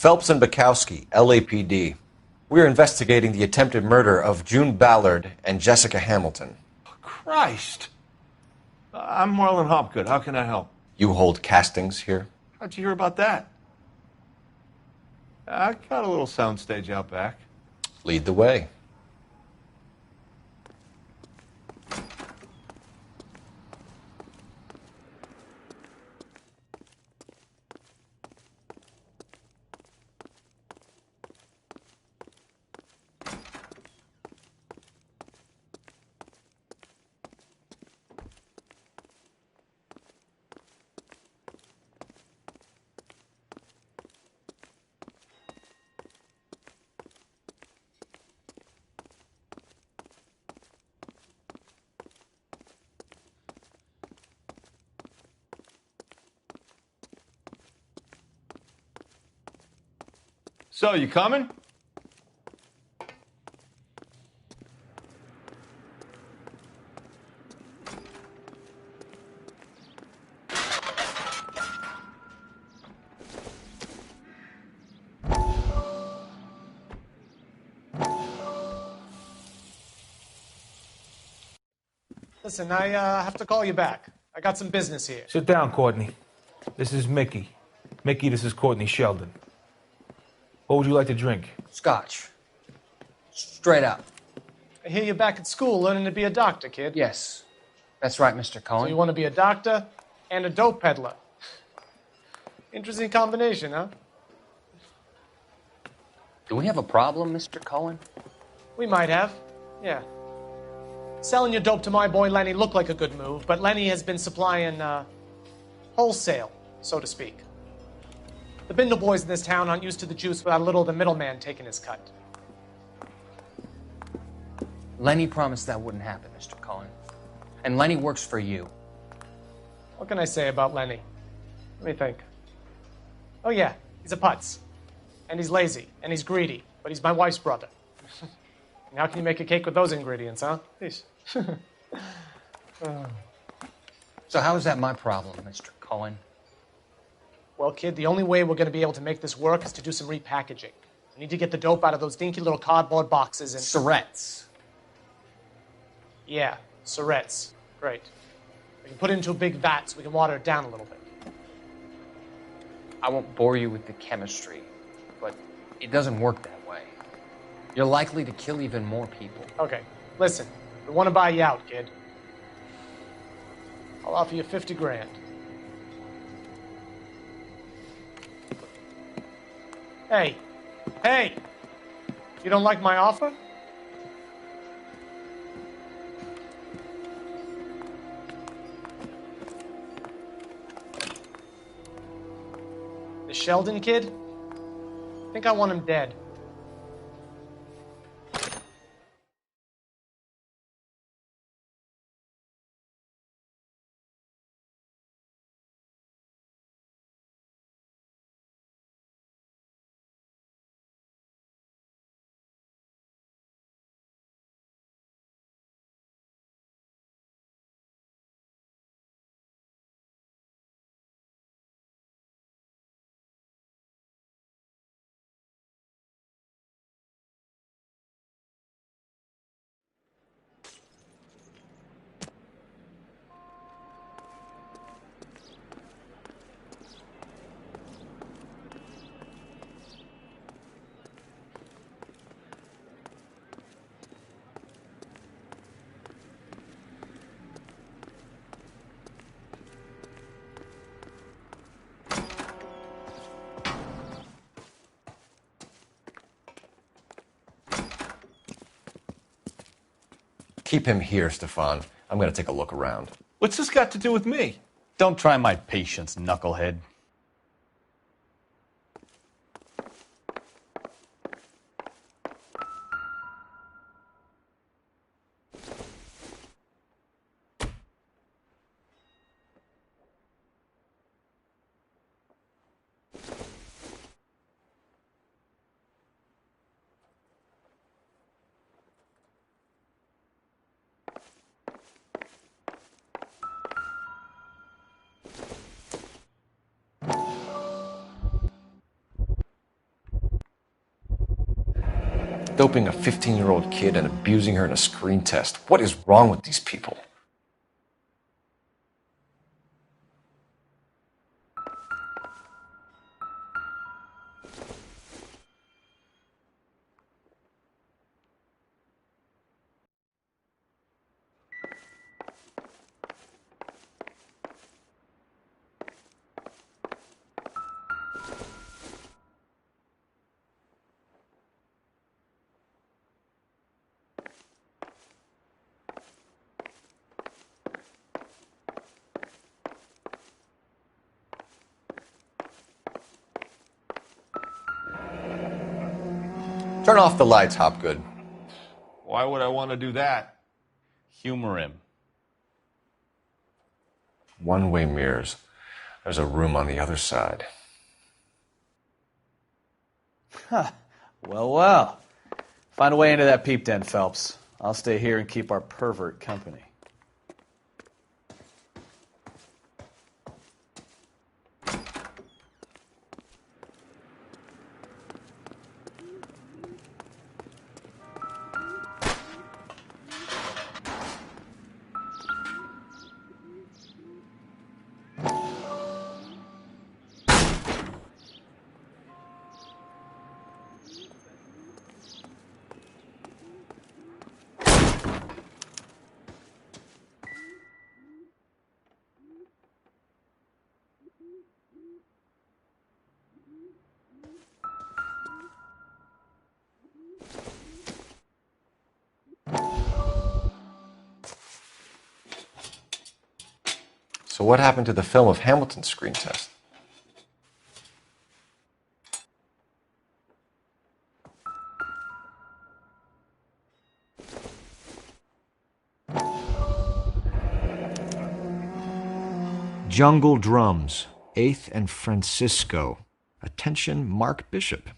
Phelps and Bukowski, LAPD. We're investigating the attempted murder of June Ballard and Jessica Hamilton. Christ! I'm Marlon Hopgood. How can I help? You hold castings here? How'd you hear about that? I got a little soundstage out back. Lead the way. So, you coming? Listen, I have to call you back. I got some business here. Sit down, Courtney. This is Mickey. Mickey, this is Courtney Sheldon. What would you like to drink? Scotch. Straight up. I hear you're back at school learning to be a doctor, kid. Yes. That's right, Mr. Cohen. So you want to be a doctor and a dope peddler. Interesting combination, huh? Do we have a problem, Mr. Cohen? We might have. Yeah. Selling your dope to my boy Lenny looked like a good move, but Lenny has been supplying, wholesale, so to speak. The Bindle boys in this town aren't used to the juice without a little of the middleman taking his cut. Lenny promised that wouldn't happen, Mr. Cohen. And Lenny works for you. What can I say about Lenny? Let me think. Oh yeah, he's a putz. And he's lazy, and he's greedy, but he's my wife's brother. And how can you make a cake with those ingredients, huh? Please. So how is that my problem, Mr. Cohen? Well, kid, the only way we're going to be able to make this work is to do some repackaging. We need to get the dope out of those dinky little cardboard boxes and... Surrettes. Yeah, Surrettes. Great. We can put it into a big vat so we can water it down a little bit. I won't bore you with the chemistry, but it doesn't work that way. You're likely to kill even more people. Okay, listen. We want to buy you out, kid. I'll offer you 50 grand. Hey. Hey! You don't like my offer? The Sheldon kid? I think I want him dead. Keep him here, Stefan. I'm going to take a look around. What's this got to do with me? Don't try my patience, knucklehead. Doping a 15-year-old kid and abusing her in a screen test. What is wrong with these people? Turn off the lights, Hopgood. Why would I want to do that? Humor him. One-way mirrors. There's a room on the other side. Well. Find a way into that peep den, Phelps. I'll stay here and keep our pervert company. So what happened to the film of Hamilton's screen test? Jungle Drums, 8th and Francisco. Attention, Mark Bishop.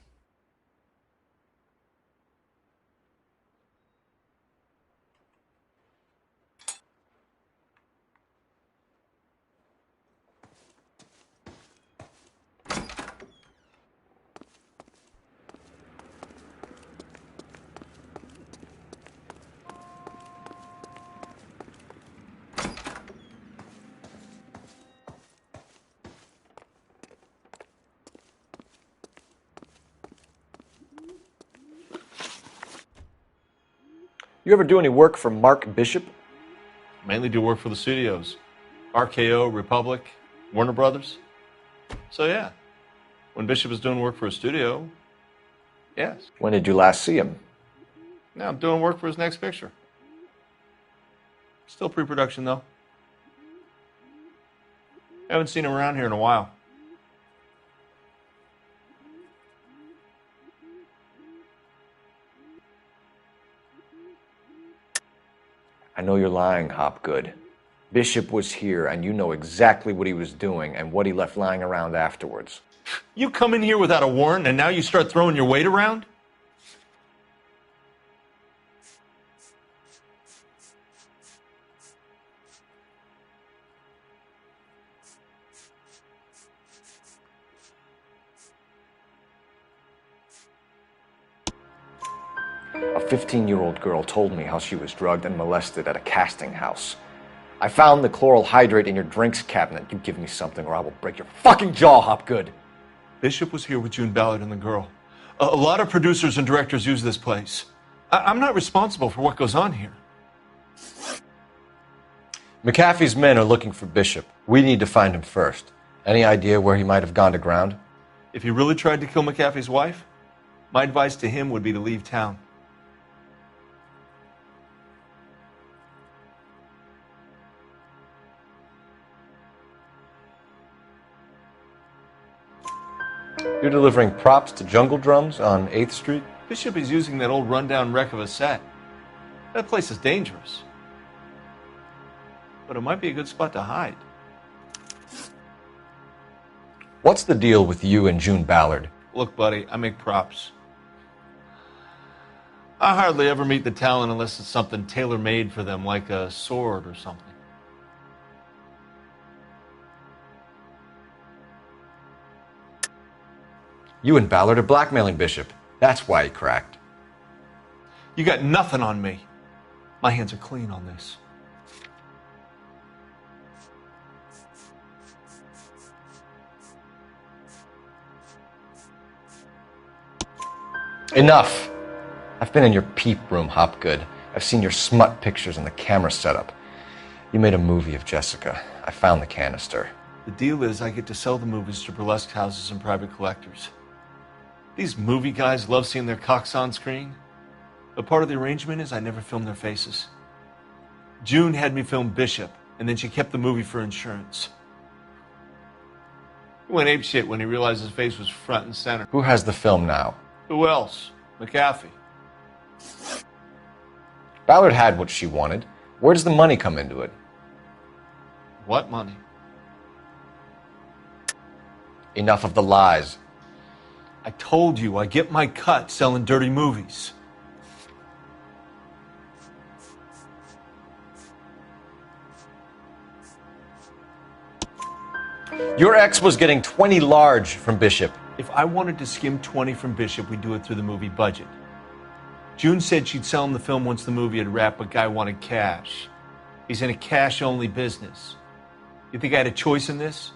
You ever do any work for Mark Bishop? Mainly do work for the studios. RKO, Republic, Warner Brothers. So yeah, when Bishop is doing work for a studio, yes. When did you last see him? Now I'm doing work for his next picture. Still pre-production though. Haven't seen him around here in a while. I know you're lying, Hopgood. Bishop was here, and you know exactly what he was doing and what he left lying around afterwards. You come in here without a warrant and now you start throwing your weight around? A 15-year-old girl told me how she was drugged and molested at a casting house. I found the chloral hydrate in your drinks cabinet. You give me something or I will break your fucking jaw, Hopgood. Bishop was here with June Ballard and the girl. A lot of producers and directors use this place. I'm not responsible for what goes on here. McAfee's men are looking for Bishop. We need to find him first. Any idea where he might have gone to ground? If he really tried to kill McAfee's wife, my advice to him would be to leave town. You're delivering props to Jungle Drums on 8th Street? Bishop is using that old rundown wreck of a set. That place is dangerous. But it might be a good spot to hide. What's the deal with you and June Ballard? Look, buddy, I make props. I hardly ever meet the talent unless it's something tailor-made for them, like a sword or something. You and Ballard are blackmailing Bishop. That's why he cracked. You got nothing on me. My hands are clean on this. Enough! I've been in your peep room, Hopgood. I've seen your smut pictures and the camera setup. You made a movie of Jessica. I found the canister. The deal is I get to sell the movies to burlesque houses and private collectors. These movie guys love seeing their cocks on screen. But part of the arrangement is I never film their faces. June had me film Bishop, and then she kept the movie for insurance. He went apeshit when he realized his face was front and center. Who has the film now? Who else? McAfee. Ballard had what she wanted. Where does the money come into it? What money? Enough of the lies. I told you I get my cut selling dirty movies. Your ex was getting 20 large from Bishop. If I wanted to skim 20 from Bishop, we'd do it through the movie budget. June said she'd sell him the film once the movie had wrapped, but Guy wanted cash. He's in a cash-only business. You think I had a choice in this?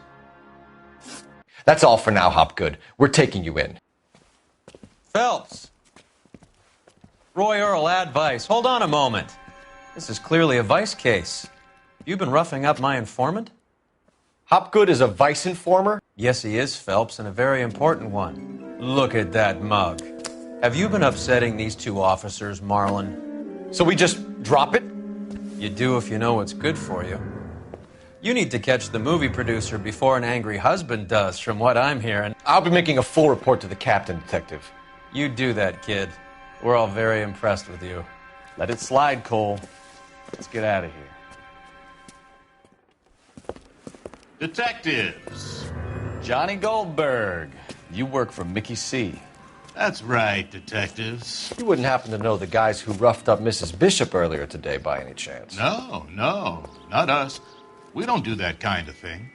That's all for now, Hopgood. We're taking you in. Phelps. Roy Earl, advice. Hold on a moment. This is clearly a vice case. You've been roughing up my informant? Hopgood is a vice informer? Yes, he is, Phelps, and a very important one. Look at that mug. Have you been upsetting these two officers, Marlin? So we just drop it? You do if you know what's good for you. You need to catch the movie producer before an angry husband does, from what I'm hearing. I'll be making a full report to the captain, Detective. You do that, kid. We're all very impressed with you. Let it slide, Cole. Let's get out of here. Detectives. Johnny Goldberg. You work for Mickey C. That's right, detectives. You wouldn't happen to know the guys who roughed up Mrs. Bishop earlier today by any chance? No, not us. We don't do that kind of thing.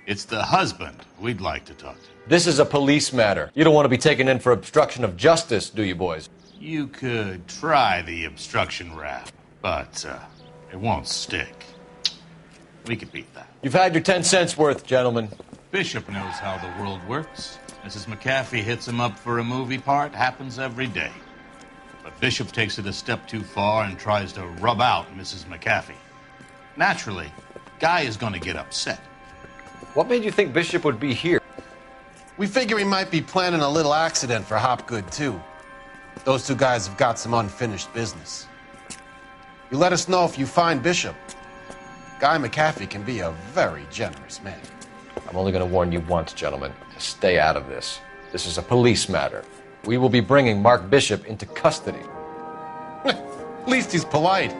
It's the husband we'd like to talk to. This is a police matter. You don't want to be taken in for obstruction of justice, do you, boys? You could try the obstruction rap, but it won't stick. We could beat that. You've had your 10 cents worth, gentlemen. Bishop knows how the world works. Mrs. McAfee hits him up for a movie part. Happens every day. But Bishop takes it a step too far and tries to rub out Mrs. McAfee. Naturally, Guy is going to get upset. What made you think Bishop would be here? We figure he might be planning a little accident for Hopgood, too. Those two guys have got some unfinished business. You let us know if you find Bishop. Guy McAfee can be a very generous man. I'm only going to warn you once, gentlemen, to stay out of this. This is a police matter. We will be bringing Mark Bishop into custody. At least he's polite.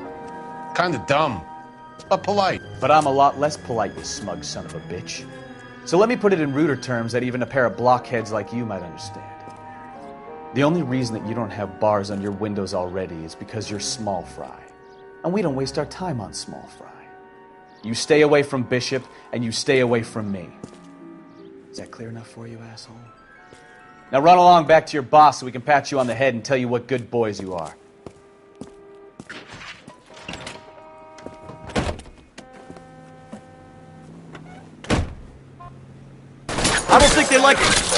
Kind of dumb, but polite. But I'm a lot less polite, you smug son of a bitch. So let me put it in ruder terms that even a pair of blockheads like you might understand. The only reason that you don't have bars on your windows already is because you're small fry. And we don't waste our time on small fry. You stay away from Bishop, and you stay away from me. Is that clear enough for you, asshole? Now run along back to your boss so we can pat you on the head and tell you what good boys you are. I don't think they like it.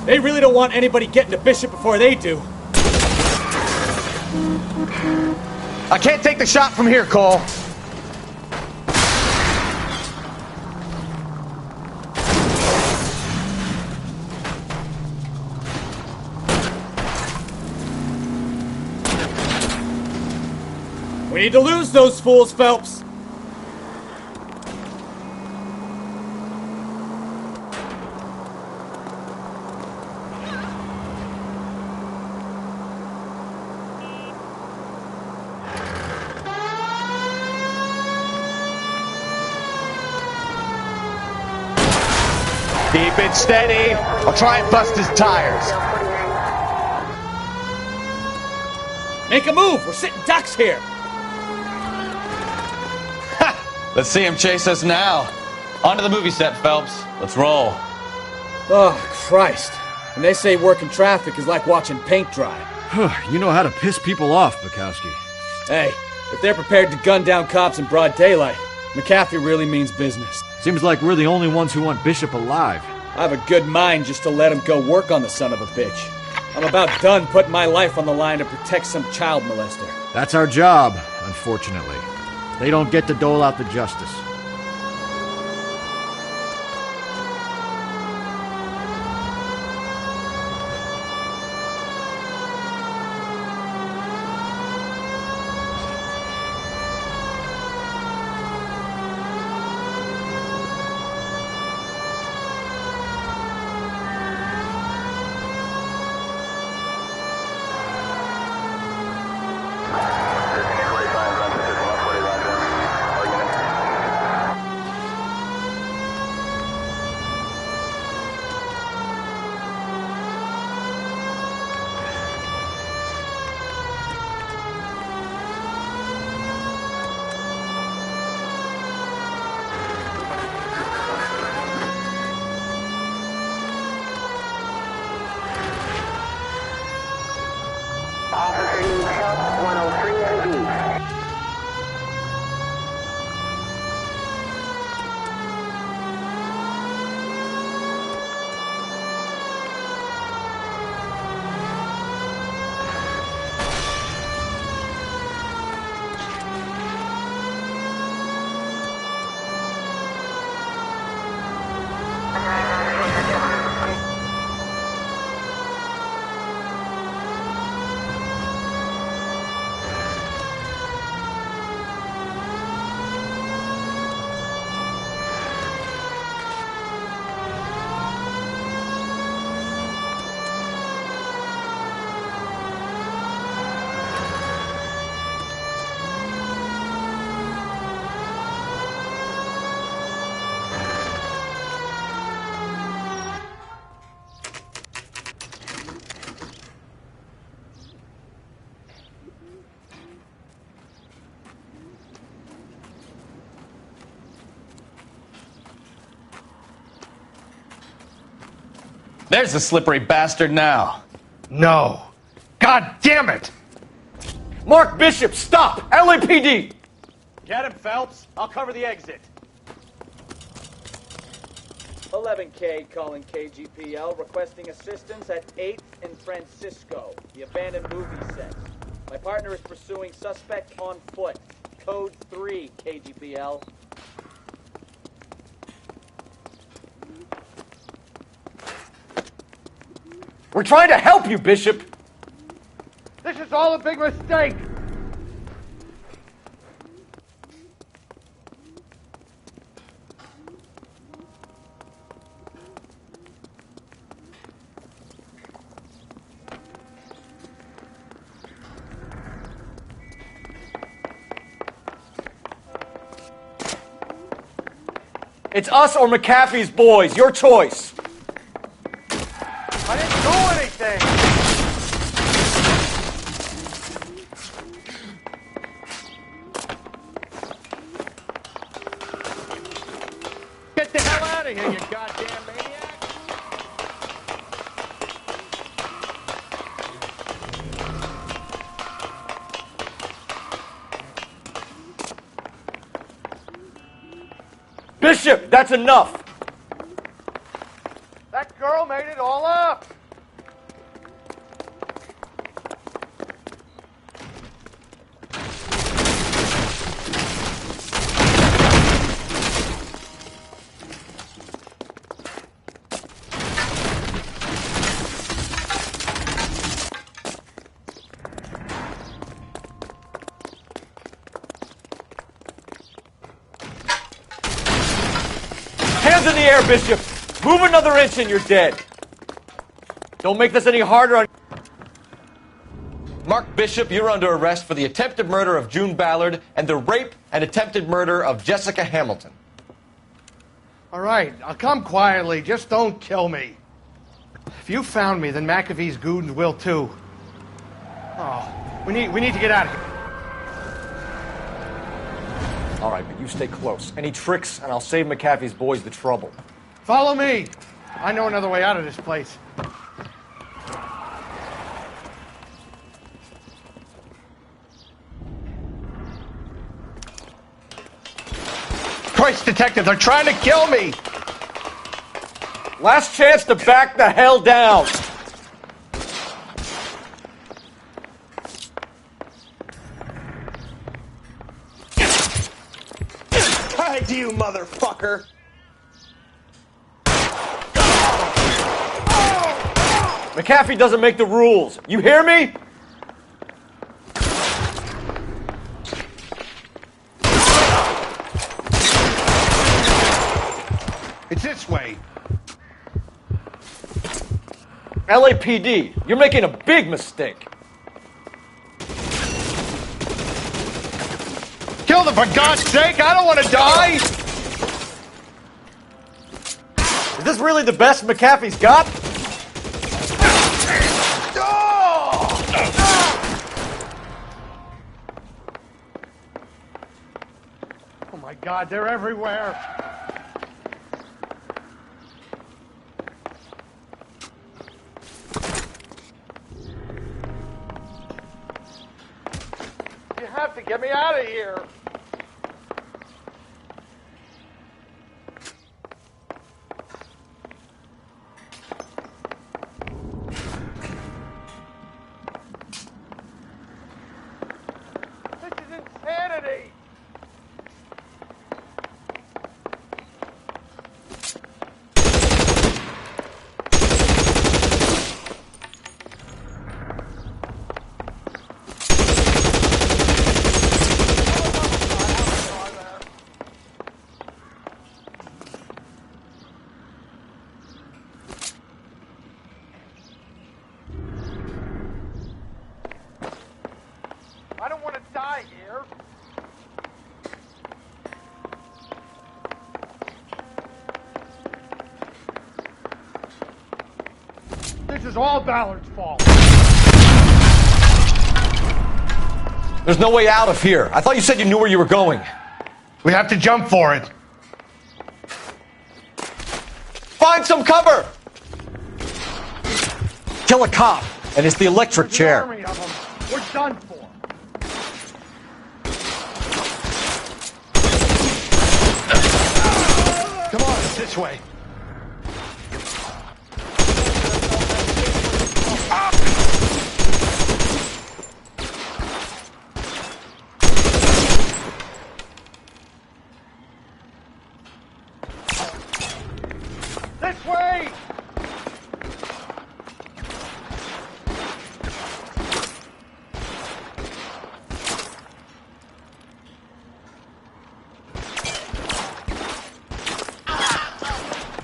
They really don't want anybody getting to Bishop before they do. I can't take the shot from here, Cole. We need to lose those fools, Phelps. Keep it steady. I'll try and bust his tires. Make a move! We're sitting ducks here! Let's see him chase us now. On to the movie set, Phelps. Let's roll. Oh, Christ. And they say working traffic is like watching paint dry. You know how to piss people off, Bukowski. Hey, if they're prepared to gun down cops in broad daylight, McAfee really means business. Seems like we're the only ones who want Bishop alive. I have a good mind just to let him go work on the son of a bitch. I'm about done putting my life on the line to protect some child molester. That's our job, unfortunately. They don't get to dole out the justice. There's the slippery bastard now. No. God damn it! Mark Bishop, stop! LAPD! Get him, Phelps. I'll cover the exit. 11K calling KGPL, requesting assistance at 8th and Francisco, the abandoned movie set. My partner is pursuing suspect on foot. Code 3, KGPL. We're trying to help you, Bishop! This is all a big mistake! It's us or McAfee's boys. Your choice. I didn't do anything! Get the hell out of here, you goddamn maniac! Bishop, that's enough! That girl made it all up! Hands in the air, Bishop! Move another inch and you're dead. Don't make this any harder on... Mark Bishop, you're under arrest for the attempted murder of June Ballard and the rape and attempted murder of Jessica Hamilton. All right, I'll come quietly. Just don't kill me. If you found me, then McAfee's goons will too. Oh, We need to get out of here. All right, but you stay close. Any tricks, and I'll save McAfee's boys the trouble. Follow me. I know another way out of this place. Christ, detective, they're trying to kill me! Last chance to back the hell down! Tag you, motherfucker! McAfee doesn't make the rules. You hear me? It's this way. LAPD, you're making a big mistake. Kill them, for God's sake! I don't want to die! Is this really the best McAfee's got? Oh my God, they're everywhere! You have to get me out of here! This is insanity! I don't want to die here. This is all Ballard's fault. There's no way out of here. I thought you said you knew where you were going. We have to jump for it. Find some cover! Kill a cop, and it's the electric There's an chair. army of them. We're done for. Come on, it's this way. This way!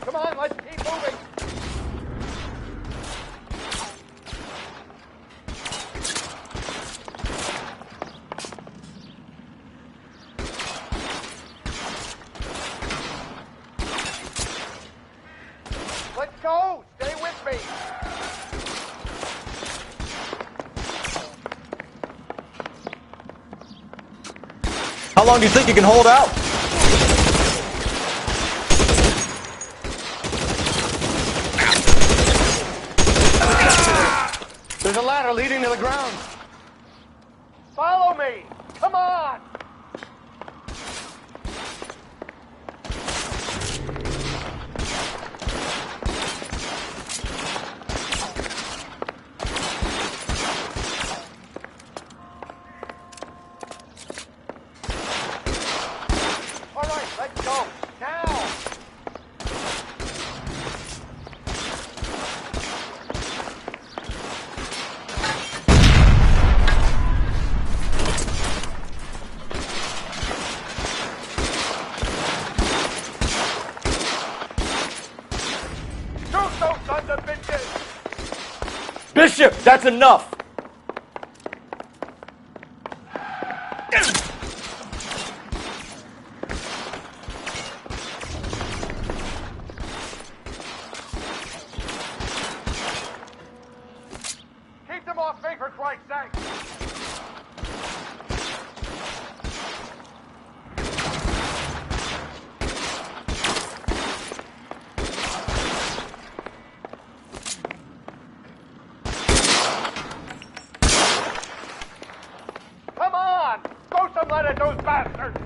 Come on, let's keep moving. Let's go. Stay with me. How long do you think you can hold out? There's a ladder leading to the ground. Follow me. Come on. All right, let's go. Now. Shoot those sons of bitches! Bishop, that's enough! Keep them off me, for Christ's sake! let at those bastards!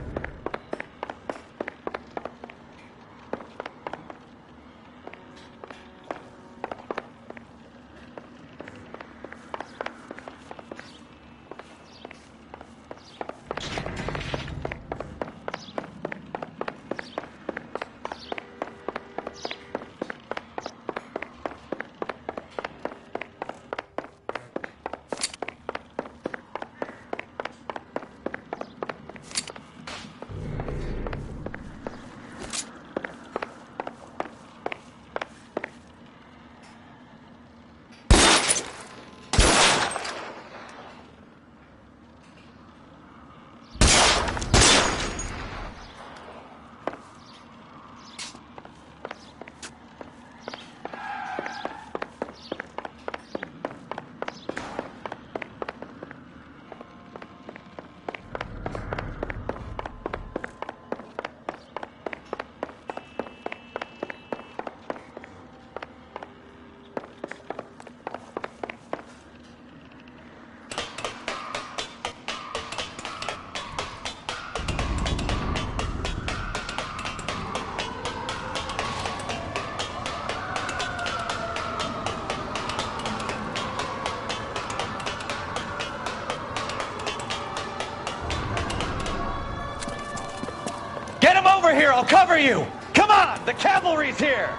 Get him over here, I'll cover you! Come on, the cavalry's here!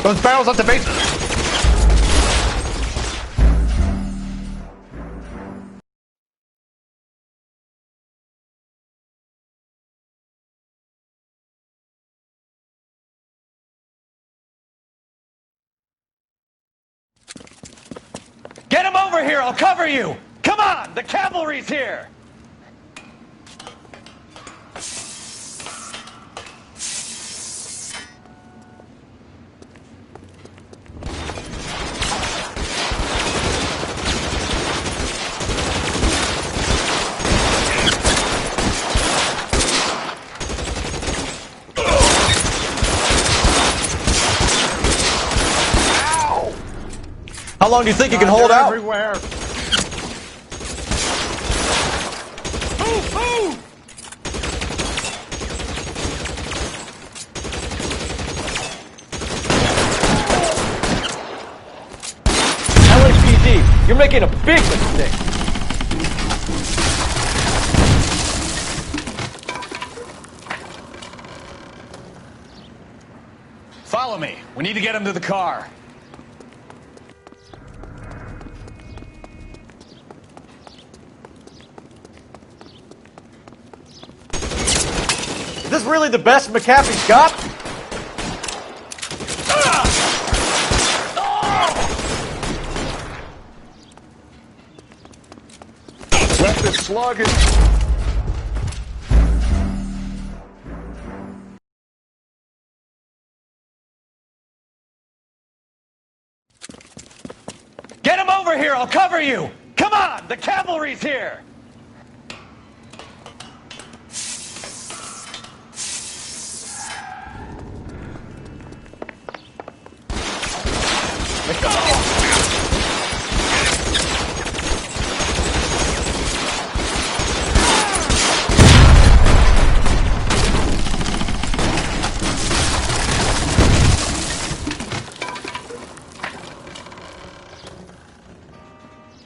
Those barrels at the base. Get him over here, I'll cover you! Come on, the cavalry's here! How long do you think you can hold out? Everywhere. Move, move! LAPD, you're making a big mistake. Follow me. We need to get him to the car. Is this really the best McAfee's got? Let the slug in. Get him over here, I'll cover you! Come on, the cavalry's here!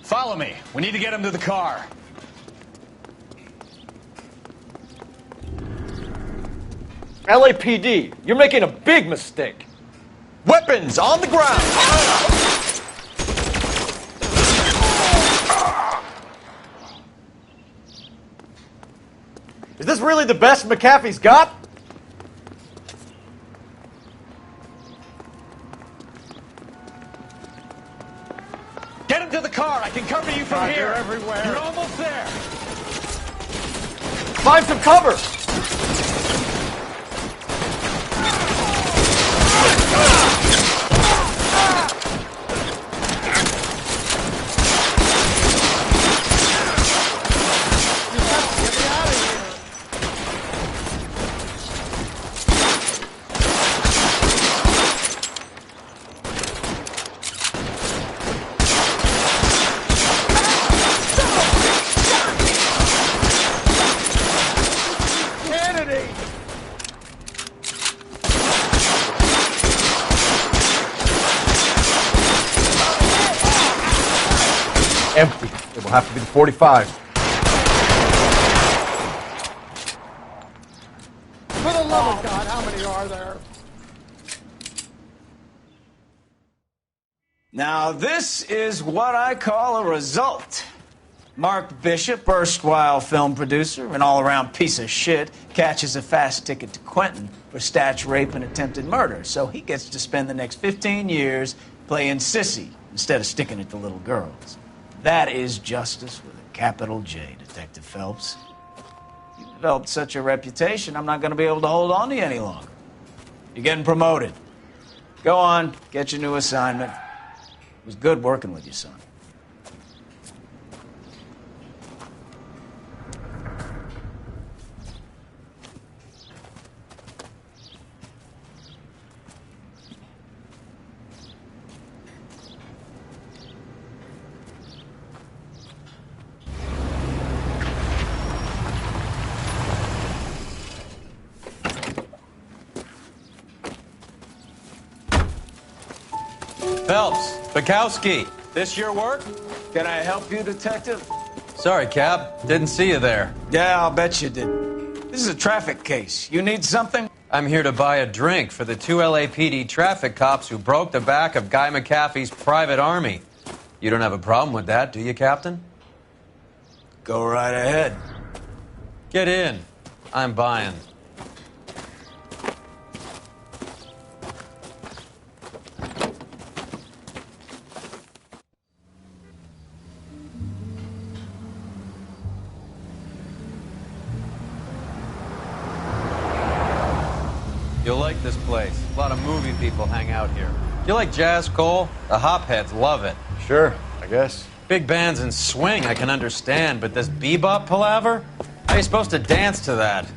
Follow me. We need to get him to the car. LAPD, you're making a big mistake. Weapons on the ground! Is this really the best McAfee's got? Get him to the car. I can cover you from here. They're everywhere. You're almost there. Find some cover! Empty. It will have to be the 45. For the love of God, how many are there? Now, this is what I call a result. Mark Bishop, erstwhile film producer, an all-around piece of shit, catches a fast ticket to Quentin for statch rape and attempted murder, so he gets to spend the next 15 years playing sissy instead of sticking it to little girls. That is justice with a capital J, Detective Phelps. You developed such a reputation, I'm not going to be able to hold on to you any longer. You're getting promoted. Go on, get your new assignment. It was good working with you, son. Phelps, Bukowski, this your work? Can I help you, Detective? Sorry, Cap. Didn't see you there. Yeah, I'll bet you did. This is a traffic case. You need something? I'm here to buy a drink for the 2 LAPD traffic cops who broke the back of Guy McAfee's private army. You don't have a problem with that, do you, Captain? Go right ahead. Get in. I'm buying. You'll like this place. A lot of movie people hang out here. You like jazz, Cole? The hopheads love it. Sure, I guess. Big bands and swing I can understand, but this bebop palaver? How are you supposed to dance to that?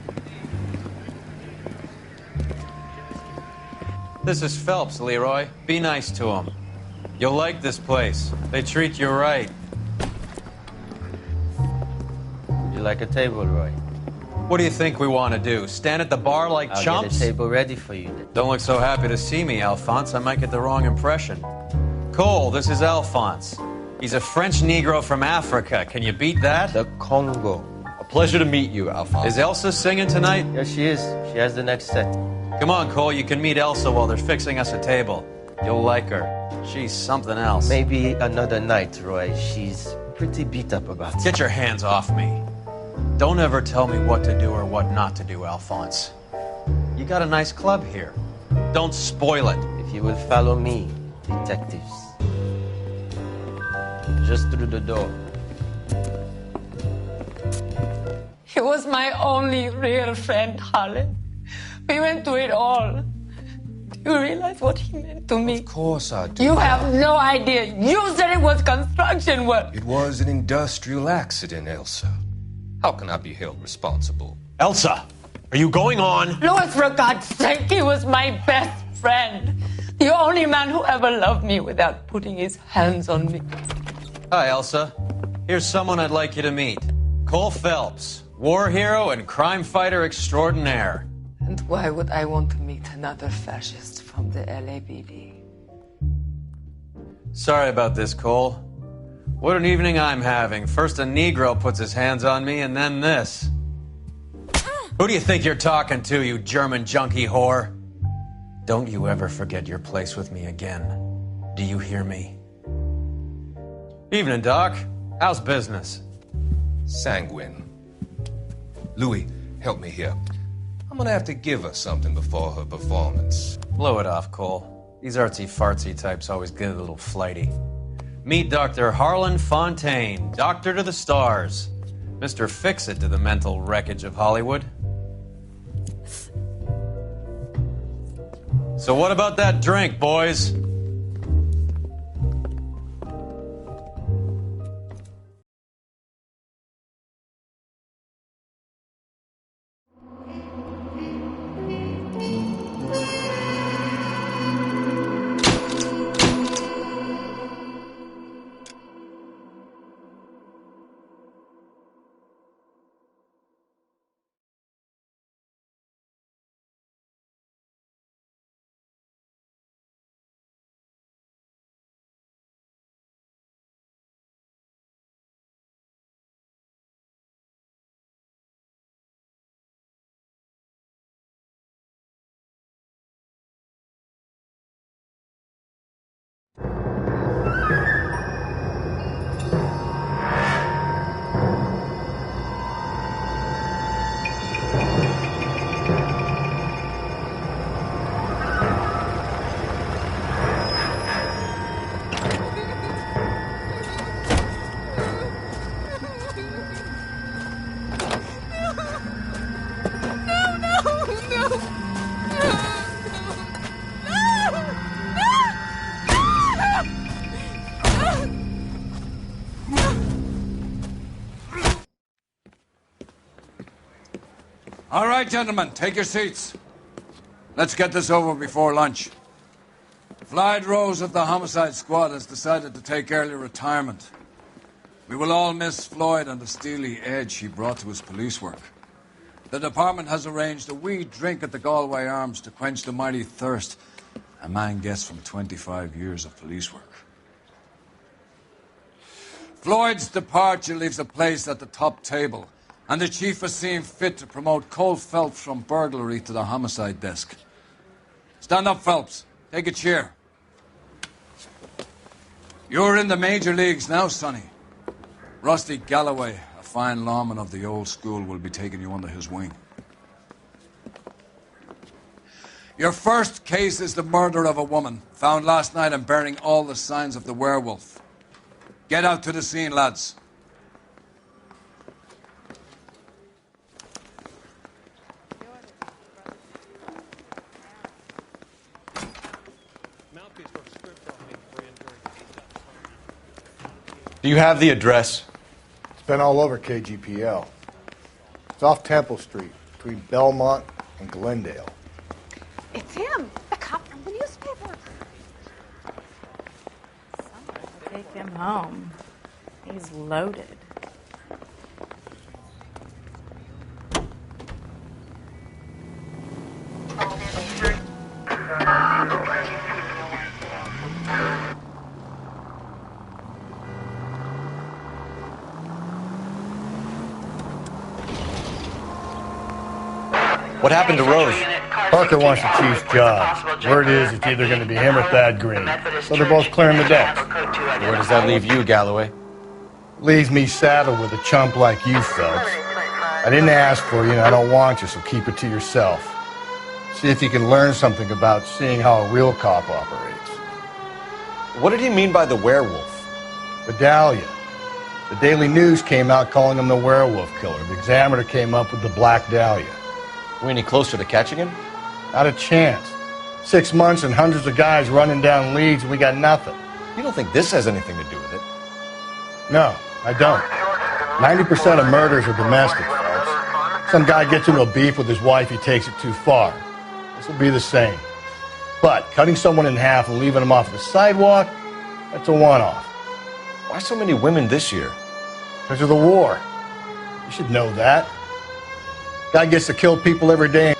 This is Phelps, Leroy. Be nice to him. You'll like this place. They treat you right. Would you like a table, Roy? What do you think we want to do? Stand at the bar like I'll chumps? get a table ready for you then. Don't look so happy to see me, Alphonse. I might get the wrong impression. Cole, this is Alphonse. He's a French Negro from Africa. Can you beat that? The Congo. A pleasure to meet you, Alphonse. Is Elsa singing tonight? Yes, she is. She has the next set. Come on, Cole. You can meet Elsa while they're fixing us a table. You'll like her. She's something else. Maybe another night, Roy. She's pretty beat up about it. Get your hands off me. Don't ever tell me what to do or what not to do, Alphonse. You got a nice club here. Don't spoil it. If you will follow me, detectives. Just through the door. He was my only real friend, Harlan. We went through it all. Do you realize what he meant to me? Of course I do. You have no idea. You said it was construction work. It was an industrial accident, Elsa. How can I be held responsible? Elsa, are you going on? Louis, for God's sake, he was my best friend. The only man who ever loved me without putting his hands on me. Hi, Elsa. Here's someone I'd like you to meet. Cole Phelps, war hero and crime fighter extraordinaire. And why would I want to meet another fascist from the LAPD? Sorry about this, Cole. What an evening I'm having. First a Negro puts his hands on me, and then this. Who do you think you're talking to, you German junkie whore? Don't you ever forget your place with me again. Do you hear me? Evening, Doc. How's business? Sanguine. Louis, help me here. I'm gonna have to give her something before her performance. Blow it off, Cole. These artsy-fartsy types always get a little flighty. Meet Dr. Harlan Fontaine, doctor to the stars. Mr. Fix-It to the mental wreckage of Hollywood. So what about that drink, boys? All right, gentlemen, take your seats. Let's get this over before lunch. Floyd Rose of the Homicide Squad has decided to take early retirement. We will all miss Floyd and the steely edge he brought to his police work. The department has arranged a wee drink at the Galway Arms to quench the mighty thirst a man gets from 25 years of police work. Floyd's departure leaves a place at the top table, and the chief has seen fit to promote Cole Phelps from burglary to the homicide desk. Stand up, Phelps. Take a chair. You're in the major leagues now, Sonny. Rusty Galloway, a fine lawman of the old school, will be taking you under his wing. Your first case is the murder of a woman, found last night and bearing all the signs of the werewolf. Get out to the scene, lads. Do you have the address? It's been all over KGPL. It's off Temple Street, between Belmont and Glendale. It's him, the cop from the newspaper. Someone will take him home. He's loaded. What happened to Rose? Parker wants the chief's job. Word is it's either going to be him or Thad Green. So they're both clearing the decks. Where does that leave you, Galloway? Leaves me saddled with a chump like you, Phelps. I didn't ask for you and I don't want you, so keep it to yourself. See if you can learn something about seeing how a real cop operates. What did he mean by the werewolf? The Dahlia. The Daily News came out calling him the werewolf killer. The Examiner came up with the Black Dahlia. We any closer to catching him? Not a chance. 6 months and hundreds of guys running down leads and we got nothing. You don't think this has anything to do with it? No, I don't. 90% of murders are domestic, Phelps. Some guy gets into a beef with his wife, he takes it too far. This will be the same. But cutting someone in half and leaving them off the sidewalk, that's a one-off. Why so many women this year? Because of the war. You should know that. Guy gets to kill people every day.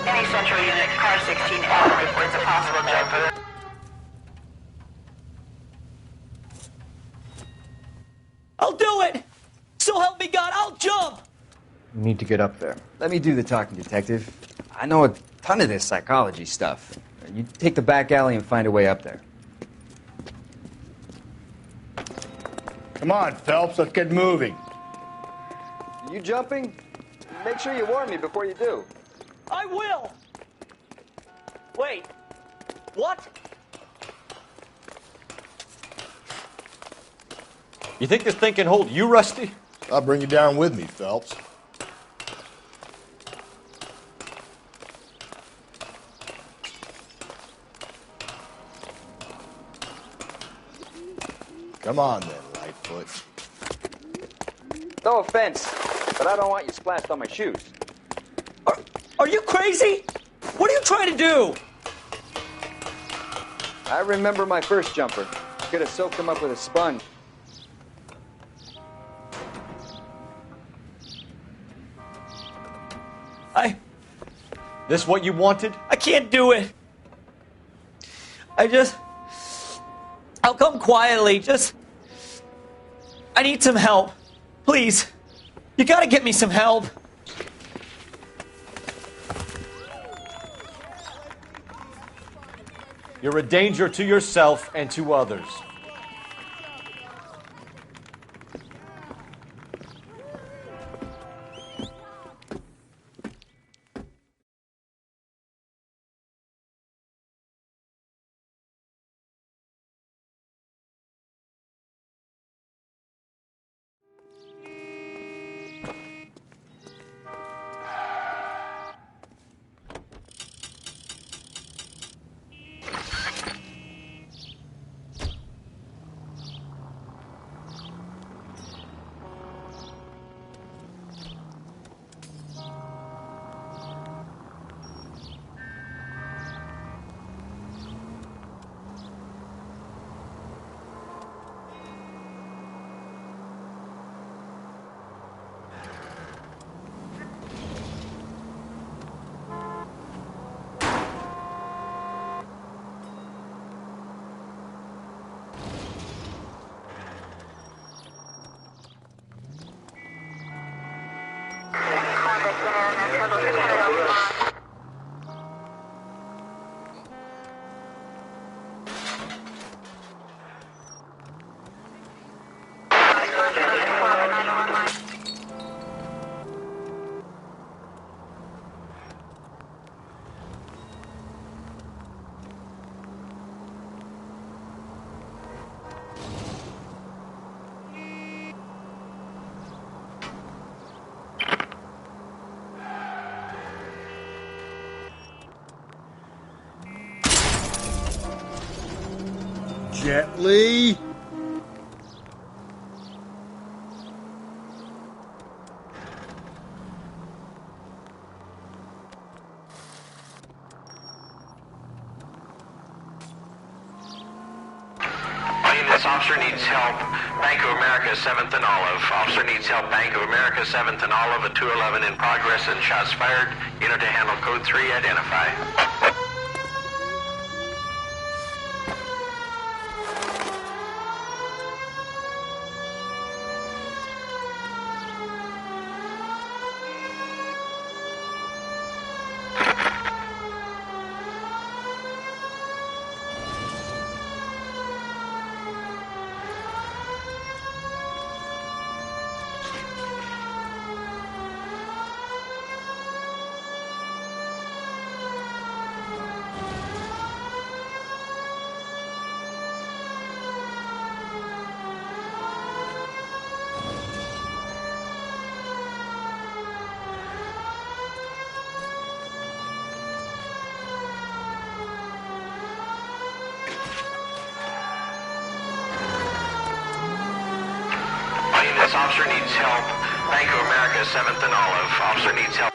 Any Central unit, car 16L reports a possible jumper. I'll do it! So help me God, I'll jump! You need to get up there. Let me do the talking, detective. I know a ton of this psychology stuff. You take the back alley and find a way up there. Come on, Phelps, let's get moving. Are you jumping? Make sure you warn me before you do. I will! Wait, what? You think this thing can hold you, Rusty? I'll bring you down with me, Phelps. Come on then, Lightfoot. No offense, but I don't want you splashed on my shoes. Are you crazy? What are you trying to do? I remember my first jumper. Could have soaked him up with a sponge. This what you wanted? I can't do it. I'll come quietly, I need some help. Please. You gotta get me some help. You're a danger to yourself and to others. Gently. This officer needs help. Bank of America, 7th and Olive. Officer needs help. Bank of America, 7th and Olive, a 211 in progress and shots fired. Unit to handle code 3, identify. This officer needs help. Bank of America, 7th and Olive. Officer needs help.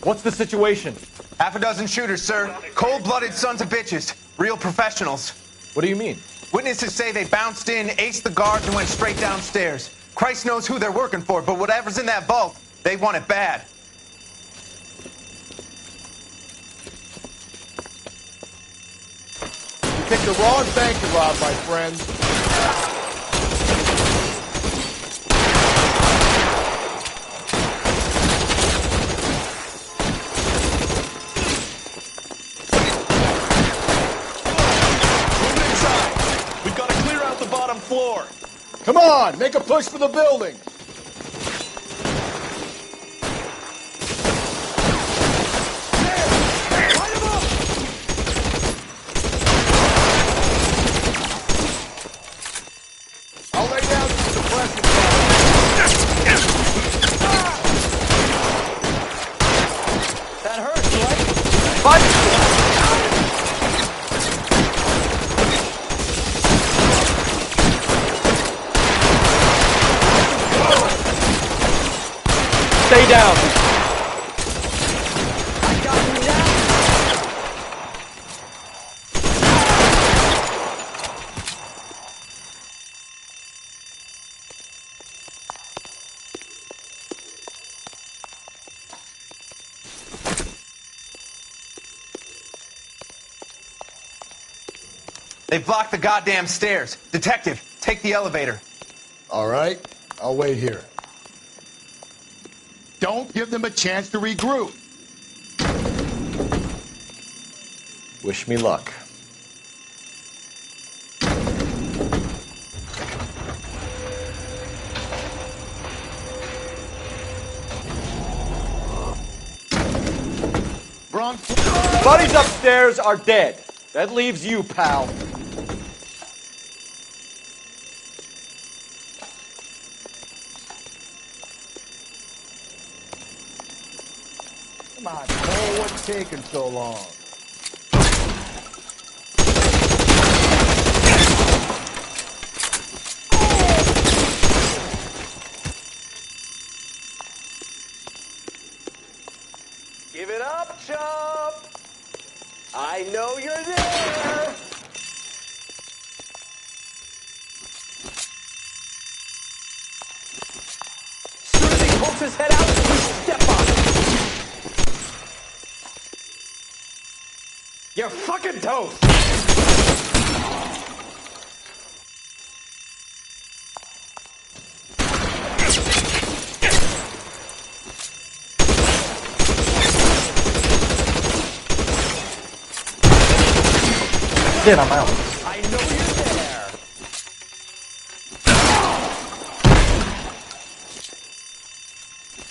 What's the situation? Half a dozen shooters, sir. Cold-blooded sons of bitches. Real professionals. What do you mean? Witnesses say they bounced in, aced the guards, and went straight downstairs. Christ knows who they're working for, but whatever's in that vault, they want it bad. You picked the wrong bank to rob, my friend. Floor. Come on, make a push for the building. I'll lay down some suppression. That hurts, right? Fight! Stay down. They've blocked the goddamn stairs. Detective, take the elevator. All right, I'll wait here. Don't give them a chance to regroup. Wish me luck. Buddies upstairs are dead. That leaves you, pal. Come on, Cole, what's taking so long? Give it up, chump. I know you're there. his head out, we step on it. You're fucking toast. Shit, I'm out. I know you're there.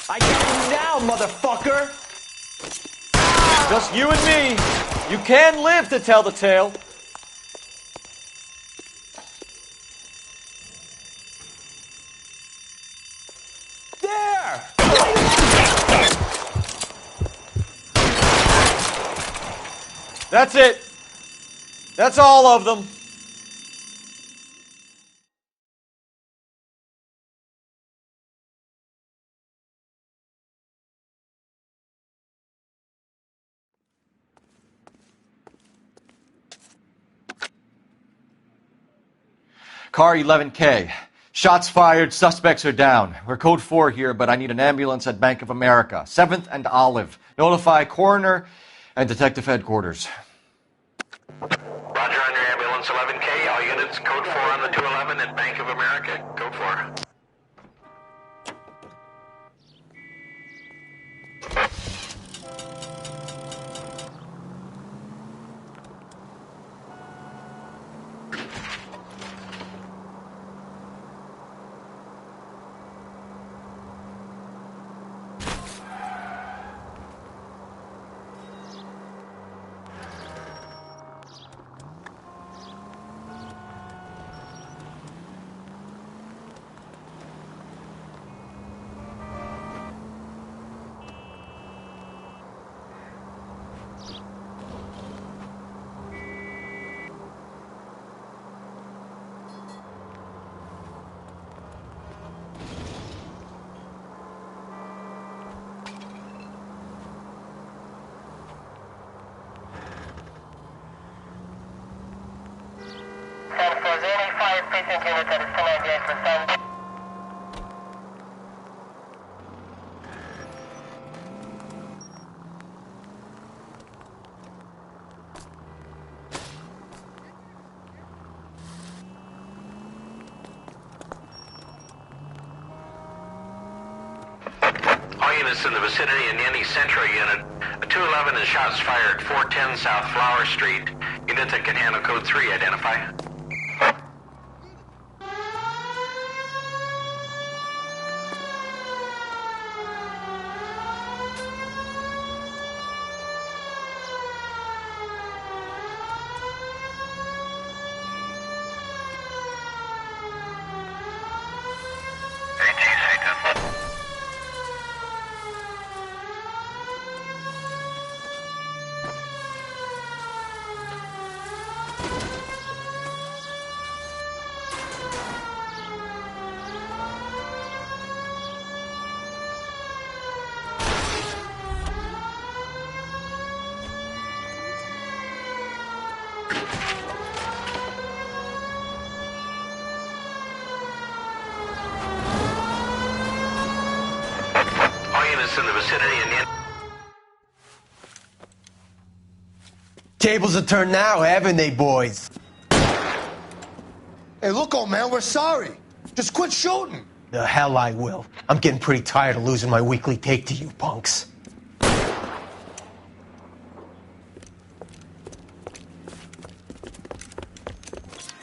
I got you now, motherfucker. Just you and me. You can live to tell the tale. There! That's it. That's all of them. Car 11K. Shots fired, suspects are down. We're code 4 here, but I need an ambulance at Bank of America. 7th and Olive. Notify coroner and detective headquarters. Roger on your ambulance 11K. All units, code 4 on the 211 at Bank of America. Code 4. In the vicinity in any Central unit, a 211 and shots fired, 410 South Flower Street. Unit that can handle code 3, identify. In the vicinity and Tables are turned now, haven't they, boys? Hey, look, old man, we're sorry. Just quit shooting. The hell I will. I'm getting pretty tired of losing my weekly take to you punks.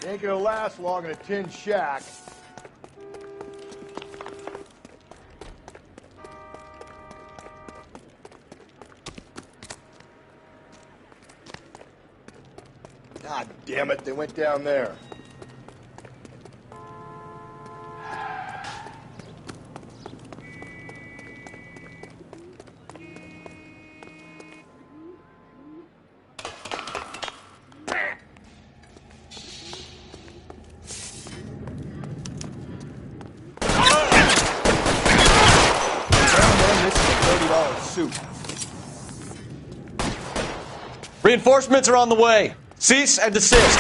Ain't gonna last long in a tin shack. God damn it, they went down there. Reinforcements are on the way. Cease and desist.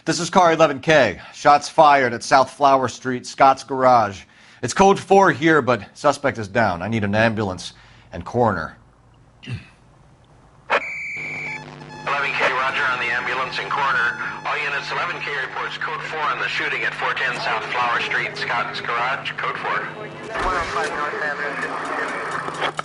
This is car 11K. Shots fired at South Flower Street, Scott's Garage. It's code 4 here, but suspect is down. I need an ambulance and coroner. 11K, roger on the ambulance and coroner. All units, 11K reports code 4 on the shooting at 410 South Flower Street, Scott's Garage, code 4. 105 North Avenue.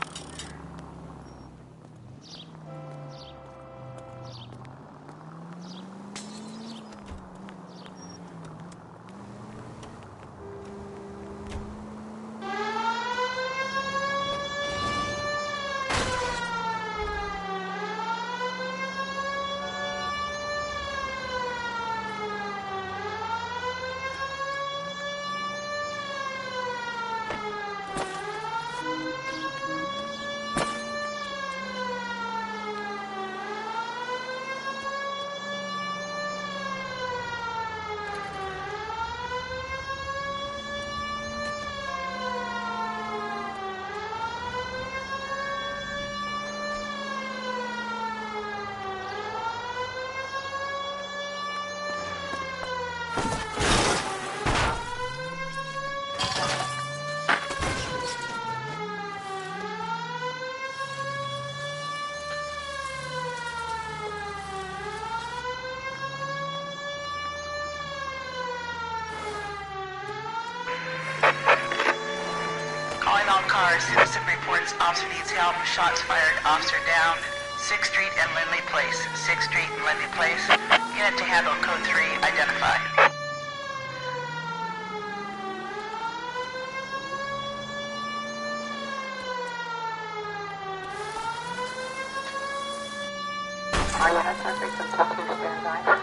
Citizen reports officer needs help. Shots fired. Officer down. 6th Street and Lindley Place. 6th Street and Lindley Place. Unit to handle code 3. Identify. All units are victim talking to standby.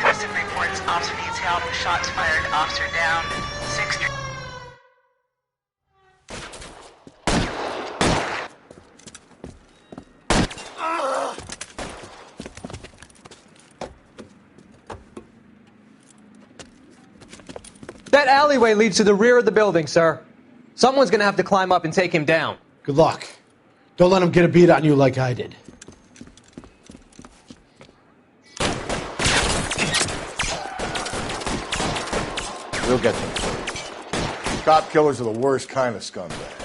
Citizen reports officer needs help. Shots fired. Officer down. 6th Street. That alleyway leads to the rear of the building, sir. Someone's gonna have to climb up and take him down. Good luck. Don't let him get a beat on you like I did. We'll get them. Cop killers are the worst kind of scumbag.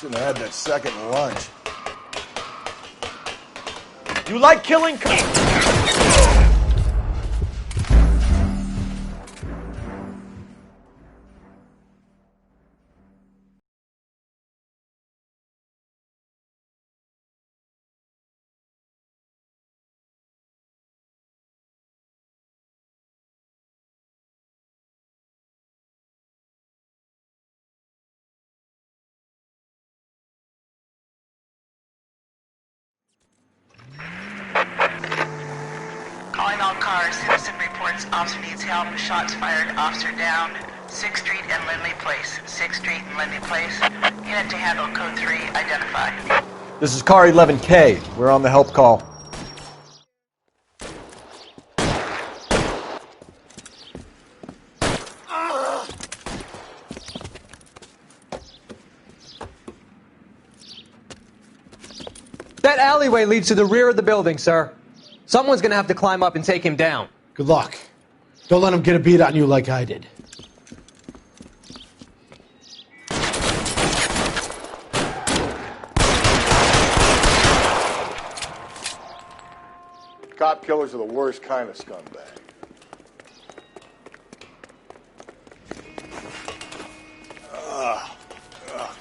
Shouldn't have had that second lunch. You like killing Attention all cars. Citizen reports officer needs help. Shots fired. Officer down. 6th Street and Lindley Place. 6th Street and Lindley Place. Unit to handle code 3. Identify. This is car 11K. We're on the help call. That alleyway leads to the rear of the building, sir. Someone's gonna have to climb up and take him down. Good luck. Don't let him get a beat on you like I did. Cop killers are the worst kind of scumbag.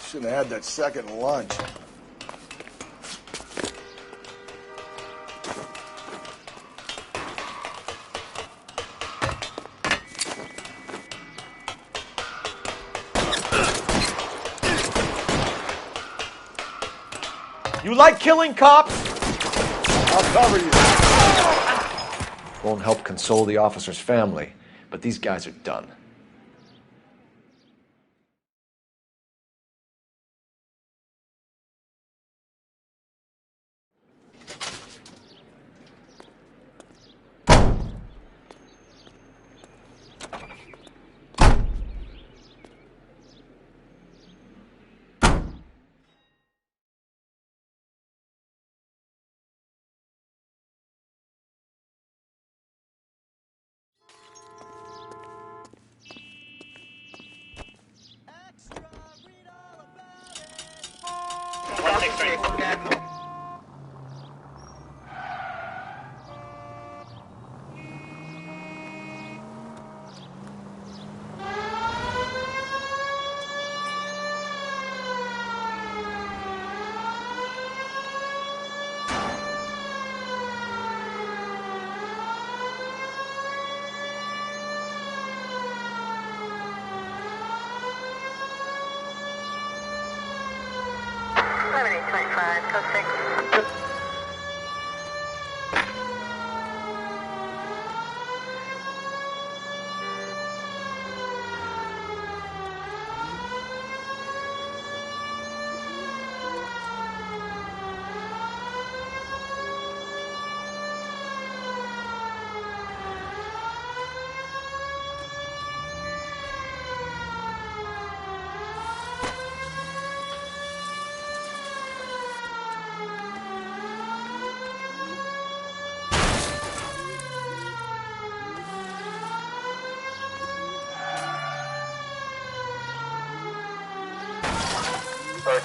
Shouldn't have had that second lunch. You like killing cops? I'll cover you. Won't help console the officer's family, but these guys are done.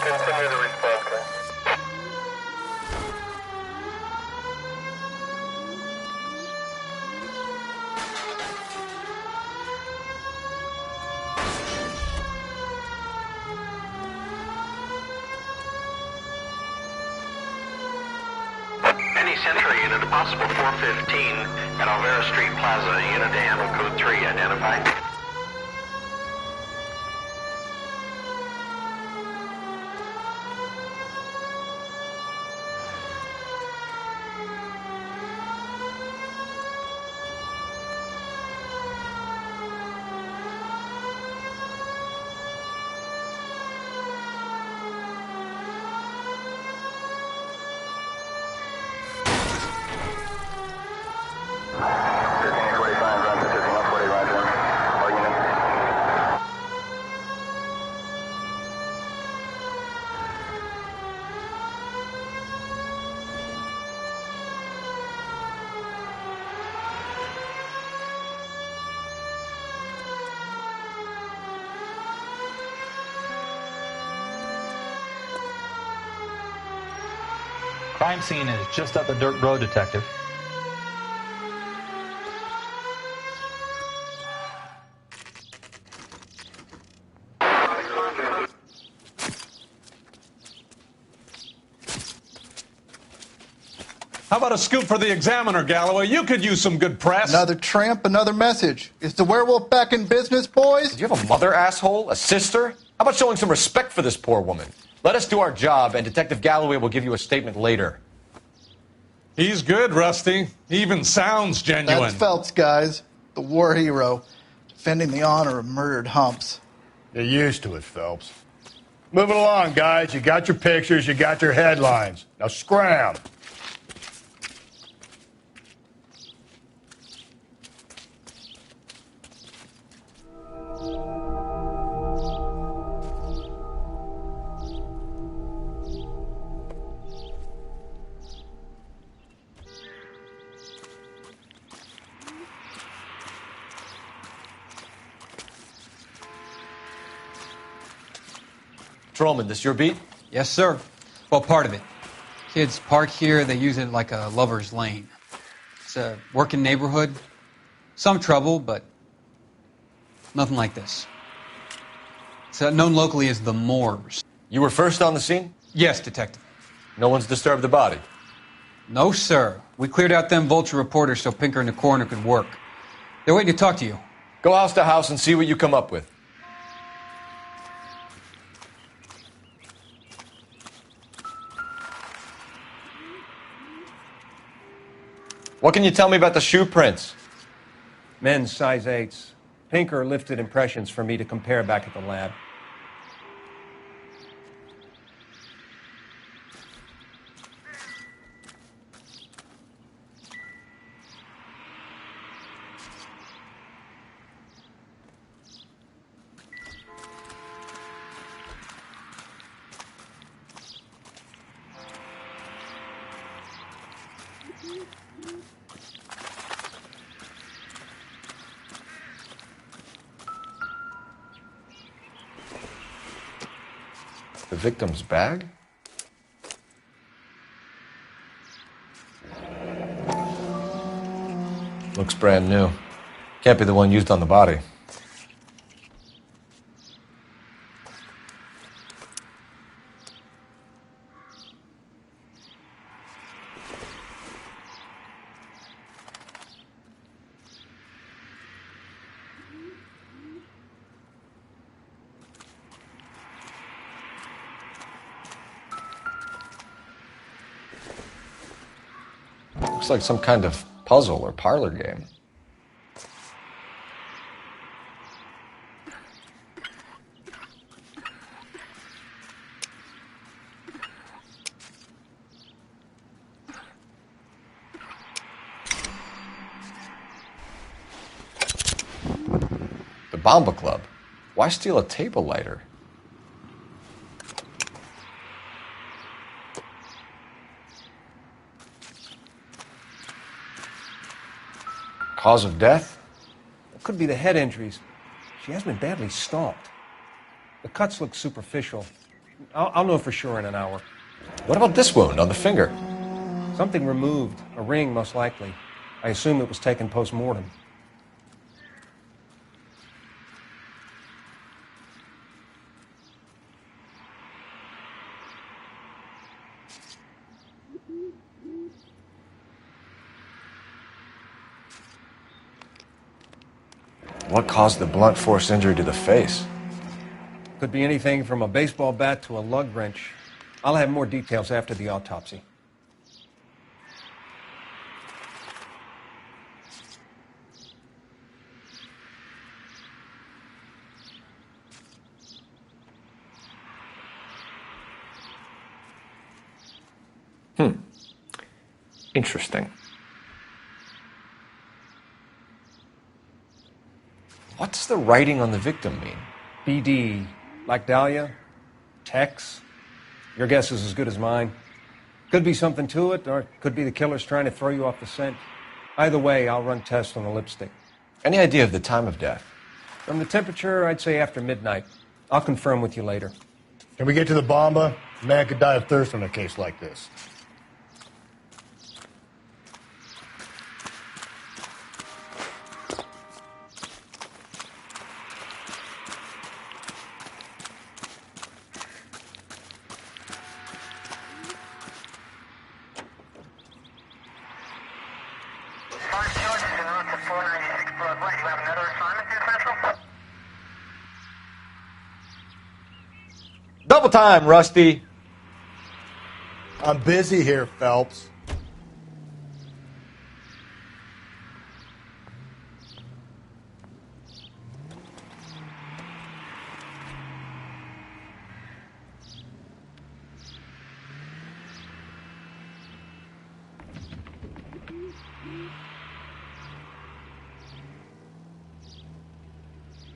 Continue the response, guys. Any Central unit, a possible 415 at Alvera Street Plaza, unit to handle code 3, identified. Crime scene is just up the dirt road, Detective. How about a scoop for the Examiner, Galloway? You could use some good press. Another tramp, another message. Is the werewolf back in business, boys? Do you have a mother, asshole? A sister? How about showing some respect for this poor woman? Let us do our job, and Detective Galloway will give you a statement later. He's good, Rusty. He even sounds genuine. That's Phelps, guys. The war hero. Defending the honor of murdered humps. You're used to it, Phelps. Moving along, guys. You got your pictures, you got your headlines. Now scram. Patrolman, this your beat? Yes, sir. Well, part of it. Kids park here, they use it like a lover's lane. It's a working neighborhood. Some trouble, but nothing like this. It's known locally as the Moors. You were first on the scene? Yes, Detective. No one's disturbed the body? No, sir. We cleared out them vulture reporters so Pinker and the coroner could work. They're waiting to talk to you. Go house to house and see what you come up with. What can you tell me about the shoe prints? Men's size 8s. Pinker lifted impressions for me to compare back at the lab. The victim's bag? Looks brand new. Can't be the one used on the body. Looks like some kind of puzzle or parlor game. The Bomba Club. Why steal a table lighter? Cause of death? It could be the head injuries. She has been badly stalked. The cuts look superficial. I'll know for sure in an hour. What about this wound on the finger? Something removed. A ring, most likely. I assume it was taken post-mortem. What caused the blunt force injury to the face? Could be anything from a baseball bat to a lug wrench. I'll have more details after the autopsy. Interesting. What's the writing on the victim mean? BD. Like Dahlia? Tex? Your guess is as good as mine. Could be something to it, or it could be the killer's trying to throw you off the scent. Either way, I'll run tests on the lipstick. Any idea of the time of death? From the temperature, I'd say after midnight. I'll confirm with you later. Can we get to the Bomba? A man could die of thirst in a case like this. Double time, Rusty. I'm busy here, Phelps.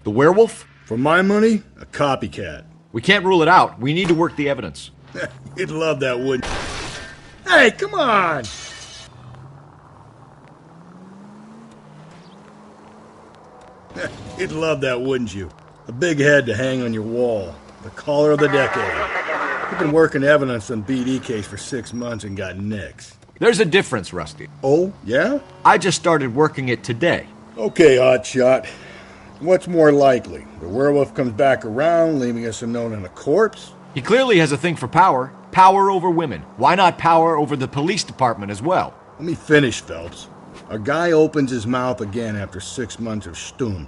The werewolf? For my money, a copycat. We can't rule it out. We need to work the evidence. You'd love that, wouldn't you? Hey, come on! You'd love that, wouldn't you? A big head to hang on your wall. The caller of the decade. You've been working evidence on BD case for 6 months and got nicks. There's a difference, Rusty. Oh, yeah? I just started working it today. Okay, hotshot. What's more likely? The werewolf comes back around, leaving us unknown in a corpse? He clearly has a thing for power. Power over women. Why not power over the police department as well? Let me finish, Phelps. A guy opens his mouth again after 6 months of stum.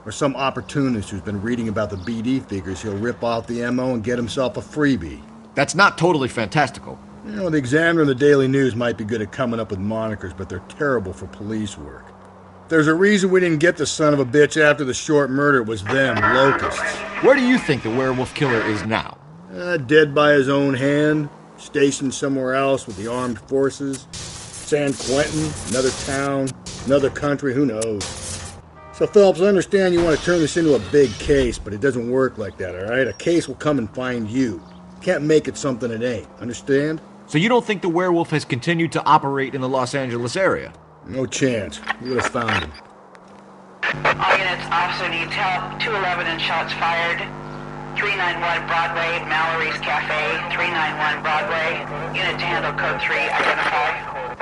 Or some opportunist who's been reading about the BD figures he'll rip off the MO and get himself a freebie. That's not totally fantastical. You know, the Examiner and the Daily News might be good at coming up with monikers, but they're terrible for police work. There's a reason we didn't get the son of a bitch after the short murder. It was them, locusts. Where do you think the werewolf killer is now? Dead by his own hand, stationed somewhere else with the armed forces. San Quentin, another town, another country, who knows? So, Phelps, I understand you want to turn this into a big case, but it doesn't work like that, all right? A case will come and find you. Can't make it something it ain't, understand? So you don't think the werewolf has continued to operate in the Los Angeles area? No chance. You would have found him. All units, officer needs help. 211 and shots fired. 391 Broadway, Mallory's Cafe. 391 Broadway. Unit to handle code 3, identify.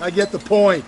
I get the point.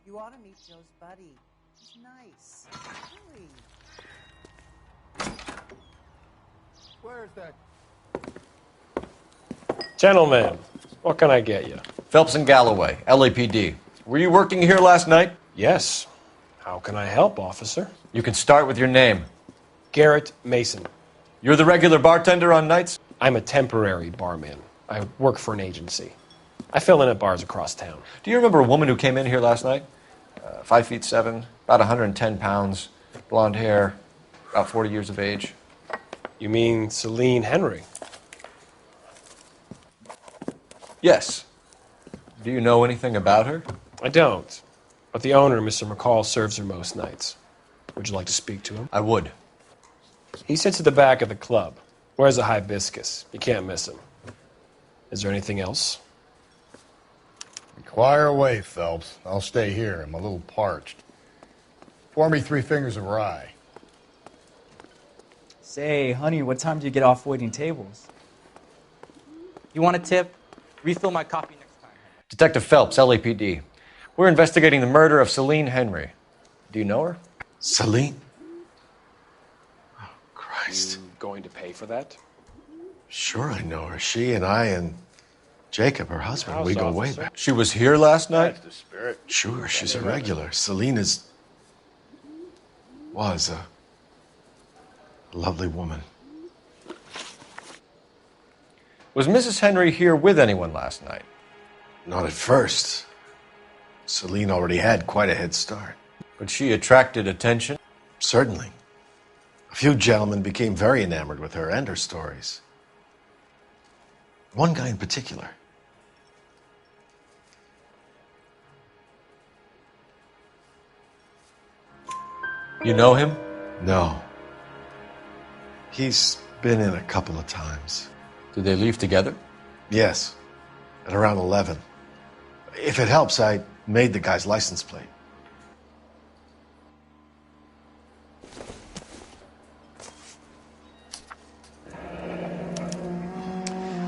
You ought to meet Joe's buddy. He's nice. Really. Where's that? Gentlemen, what can I get you? Phelps and Galloway, LAPD. Were you working here last night? Yes. How can I help, officer? You can start with your name. Garrett Mason. You're the regular bartender on nights? I'm a temporary barman. I work for an agency. I fill in at bars across town. Do you remember a woman who came in here last night? 5'7", about 110 pounds, blonde hair, about 40 years of age. You mean Celine Henry? Yes. Do you know anything about her? I don't. But the owner, Mr. McCall, serves her most nights. Would you like to speak to him? I would. He sits at the back of the club. Wears a hibiscus. You can't miss him. Is there anything else? Inquire away, Phelps. I'll stay here. I'm a little parched. Pour me 3 fingers of rye. Say, honey, what time do you get off waiting tables? You want a tip? Refill my coffee next time. Detective Phelps, LAPD. We're investigating the murder of Celine Henry. Do you know her? Celine? Oh, Christ. You going to pay for that? Sure, I know her. She and I and Jacob, her husband, we go way back. She was here last night? That's the spirit. Sure, she's a regular. Celine was a lovely woman. Was Mrs. Henry here with anyone last night? Not at first. Celine already had quite a head start. But she attracted attention? Certainly. A few gentlemen became very enamored with her and her stories. One guy in particular. You know him? No. He's been in a couple of times. Did they leave together? Yes, at around 11. If it helps, I made the guy's license plate.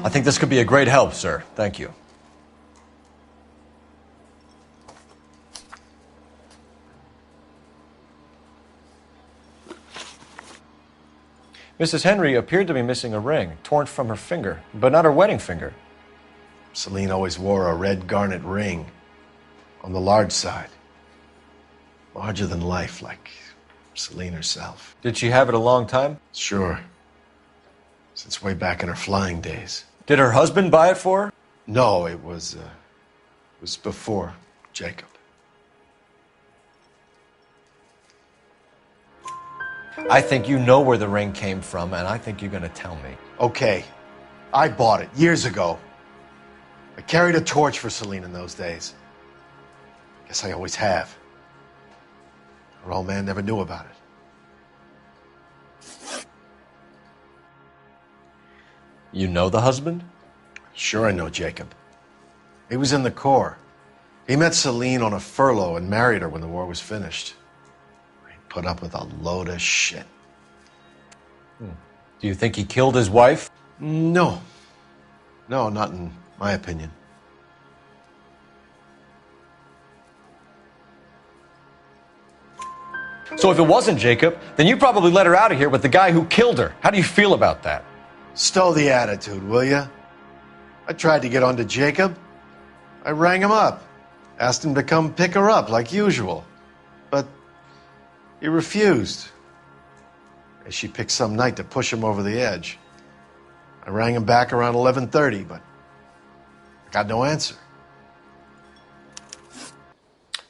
I think this could be a great help, sir. Thank you. Mrs. Henry appeared to be missing a ring, torn from her finger, but not her wedding finger. Celine always wore a red garnet ring on the large side. Larger than life, like Celine herself. Did she have it a long time? Sure. Since way back in her flying days. Did her husband buy it for her? No, it was before Jacob. I think you know where the ring came from, and I think you're going to tell me. Okay. I bought it years ago. I carried a torch for Celine in those days. Guess I always have. Her old man never knew about it. You know the husband? Sure I know Jacob. He was in the Corps. He met Celine on a furlough and married her when the war was finished. He put up with a load of shit. Do you think he killed his wife? No. No, not in my opinion. So if it wasn't Jacob, then you probably let her out of here with the guy who killed her. How do you feel about that? Stow the attitude, will ya? I tried to get on to Jacob. I rang him up. Asked him to come pick her up like usual. But he refused. She picked some night to push him over the edge. I rang him back around 11:30, but I got no answer.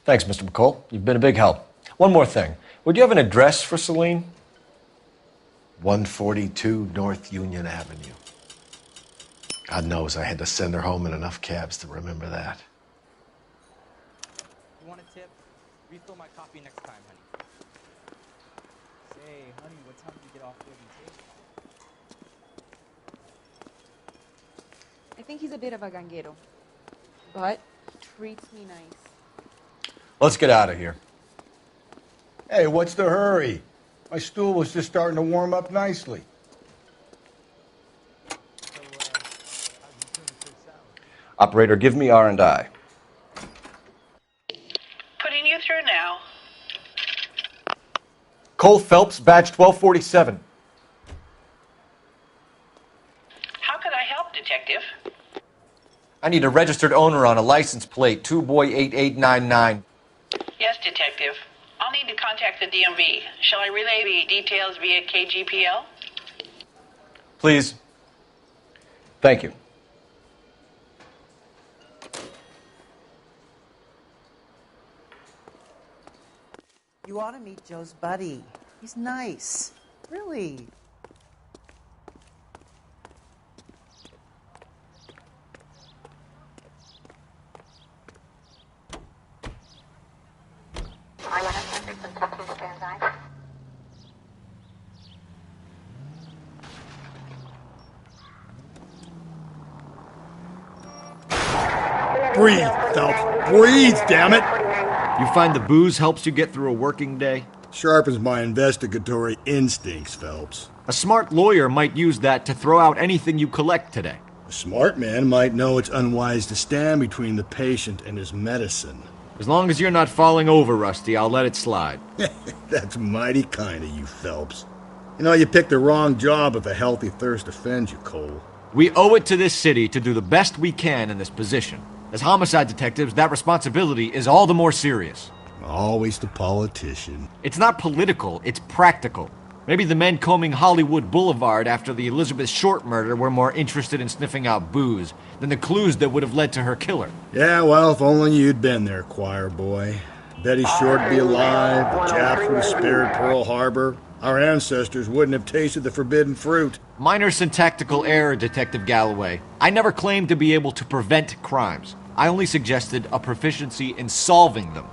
Thanks, Mr. McCall. You've been a big help. One more thing. Would you have an address for Celine? 142 North Union Avenue. God knows I had to send her home in enough cabs to remember that. You want a tip? Refill my coffee next time, honey. Say, honey, what time do you get off waiting table? I think he's a bit of a ganguero, but he treats me nice. Let's get out of here. Hey, what's the hurry? My stool was just starting to warm up nicely. Operator, give me R&I. Putting you through now. Cole Phelps, badge 1247. How could I help, Detective? I need a registered owner on a license plate, 2boy8899. Yes, Detective. I'll need to contact the DMV. Shall I relay the details via KGPL? Please. Thank you. You ought to meet Joe's buddy. He's nice. Really. Breathe, Phelps. Breathe, damn it. You find the booze helps you get through a working day? Sharpens my investigatory instincts, Phelps. A smart lawyer might use that to throw out anything you collect today. A smart man might know it's unwise to stand between the patient and his medicine. As long as you're not falling over, Rusty, I'll let it slide. That's mighty kind of you, Phelps. You know, you picked the wrong job if a healthy thirst offends you, Cole. We owe it to this city to do the best we can in this position. As homicide detectives, that responsibility is all the more serious. Always the politician. It's not political, it's practical. Maybe the men combing Hollywood Boulevard after the Elizabeth Short murder were more interested in sniffing out booze than the clues that would have led to her killer. Yeah, well, if only you'd been there, choir boy. Betty Short would be alive, the Japs would have spared Pearl Harbor. Our ancestors wouldn't have tasted the forbidden fruit. Minor syntactical error, Detective Galloway. I never claimed to be able to prevent crimes. I only suggested a proficiency in solving them.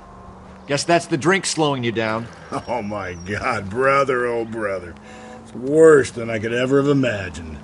Guess that's the drink slowing you down. Oh my God, brother, oh brother. It's worse than I could ever have imagined.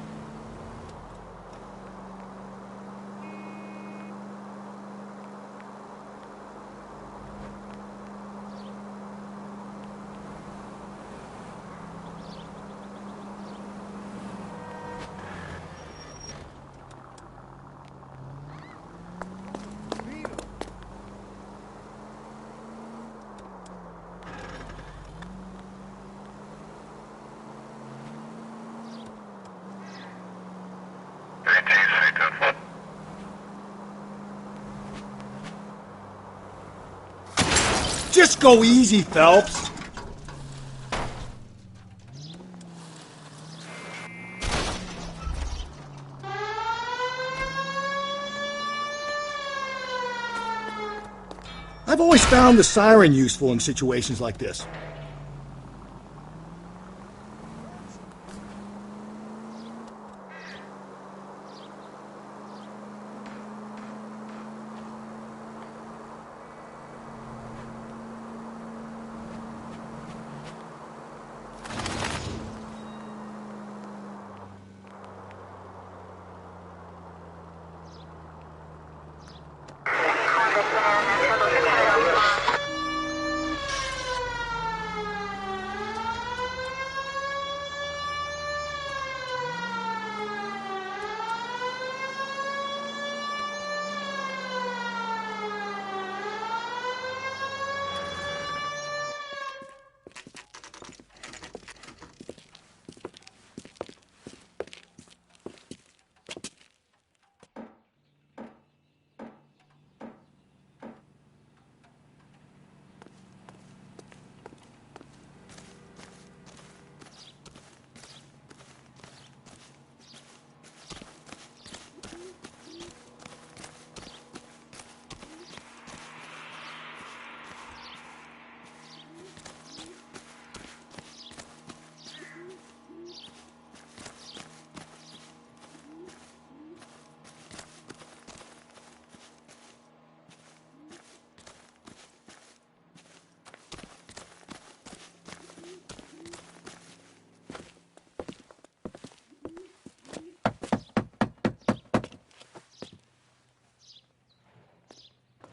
Just go easy, Phelps. I've always found the siren useful in situations like this.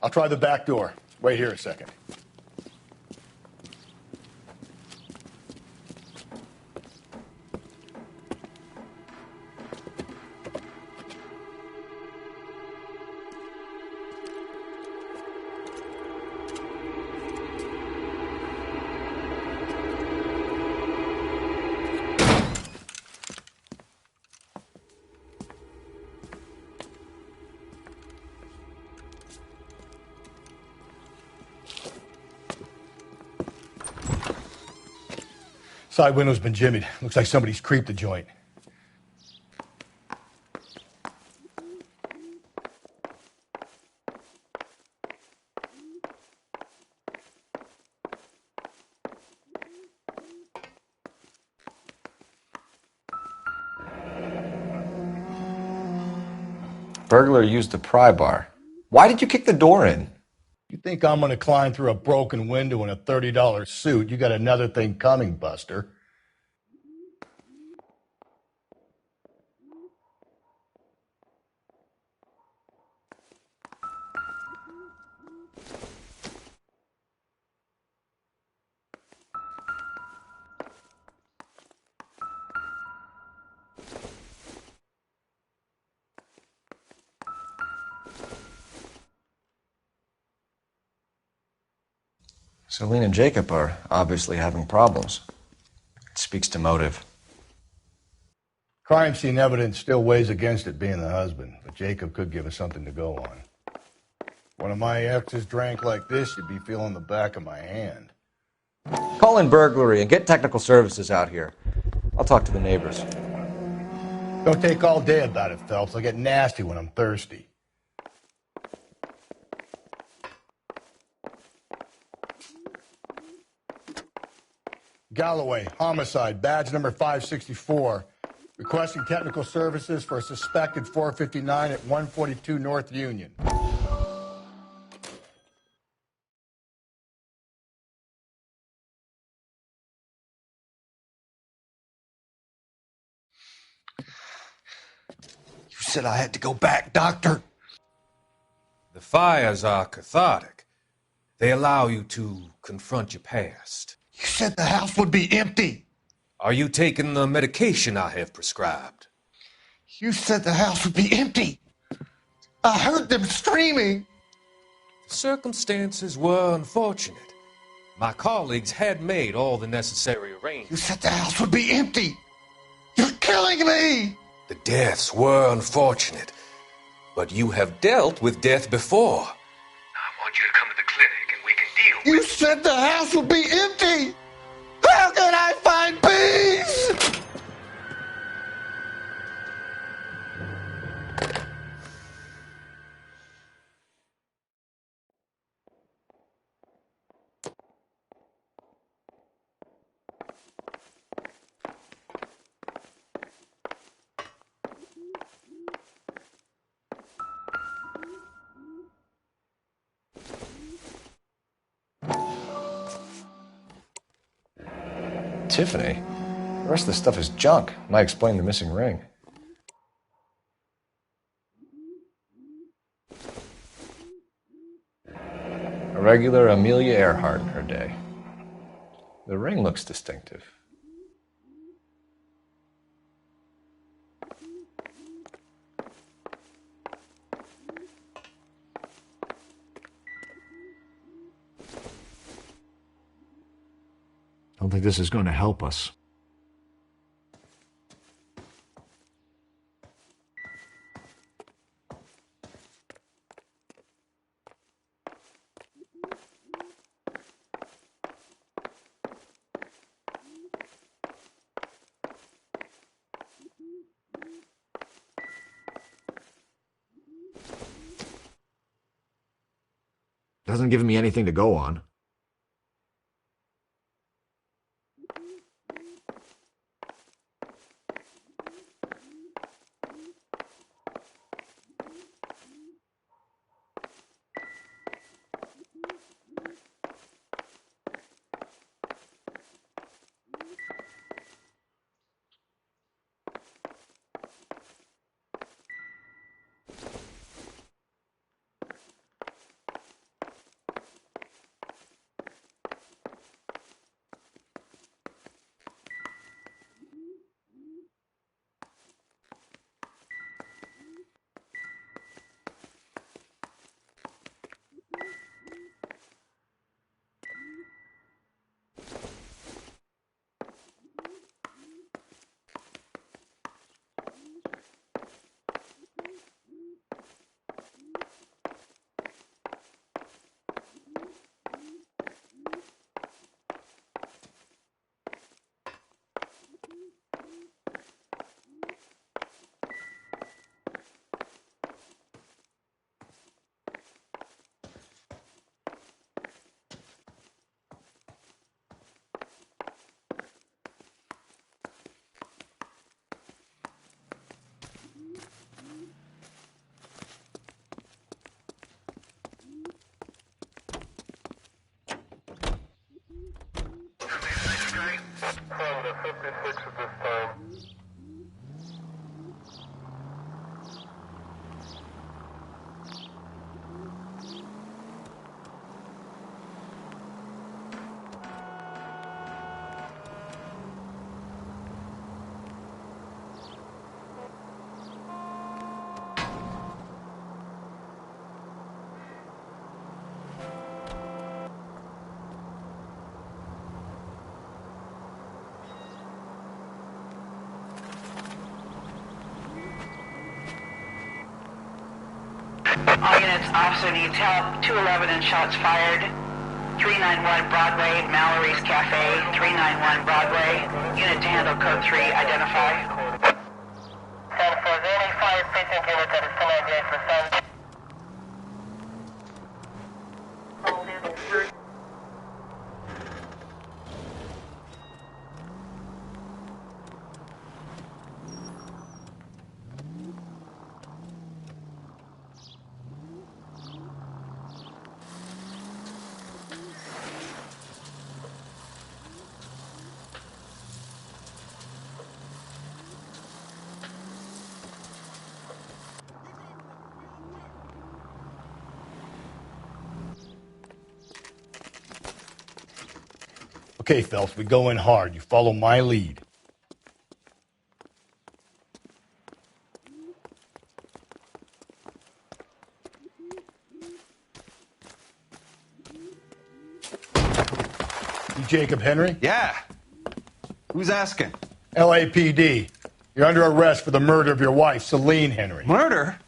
I'll try the back door. Wait here a second. Side window's been jimmied. Looks like somebody's creeped the joint. Burglar used the pry bar. Why did you kick the door in? You think I'm gonna climb through a broken window in a $30 suit? You got another thing coming, Buster. Celine and Jacob are obviously having problems. It speaks to motive. Crime scene evidence still weighs against it being the husband, but Jacob could give us something to go on. One of my exes drank like this, you'd be feeling the back of my hand. Call in burglary and get technical services out here. I'll talk to the neighbors. Don't take all day about it, Phelps. I'll get nasty when I'm thirsty. Galloway, homicide, badge number 564. Requesting technical services for a suspected 459 at 142 North Union. said I had to go back, Doctor. The fires are cathartic. They allow you to confront your past. You said the house would be empty. Are you taking the medication I have prescribed? You said the house would be empty. I heard them screaming. The circumstances were unfortunate. My colleagues had made all the necessary arrangements. You said the house would be empty. You're killing me. The deaths were unfortunate, but you have dealt with death before. I want you to come to the clinic and we can deal You said the house would be empty. How can I find peace? Tiffany? The rest of the stuff is junk. Might explain the missing ring. A regular Amelia Earhart in her day. The ring looks distinctive. I don't think this is going to help us. Doesn't give me anything to go on. All units, officer needs help. 211 and shots fired. 391 Broadway, Mallory's Cafe. 391 Broadway. Unit to handle code 3, identify. San Jose, any fire precinct unit that is 1098 for Sun. Okay, Phelps, we go in hard. You follow my lead. You Jacob Henry? Yeah. Who's asking? LAPD. You're under arrest for the murder of your wife, Celine Henry. Murder?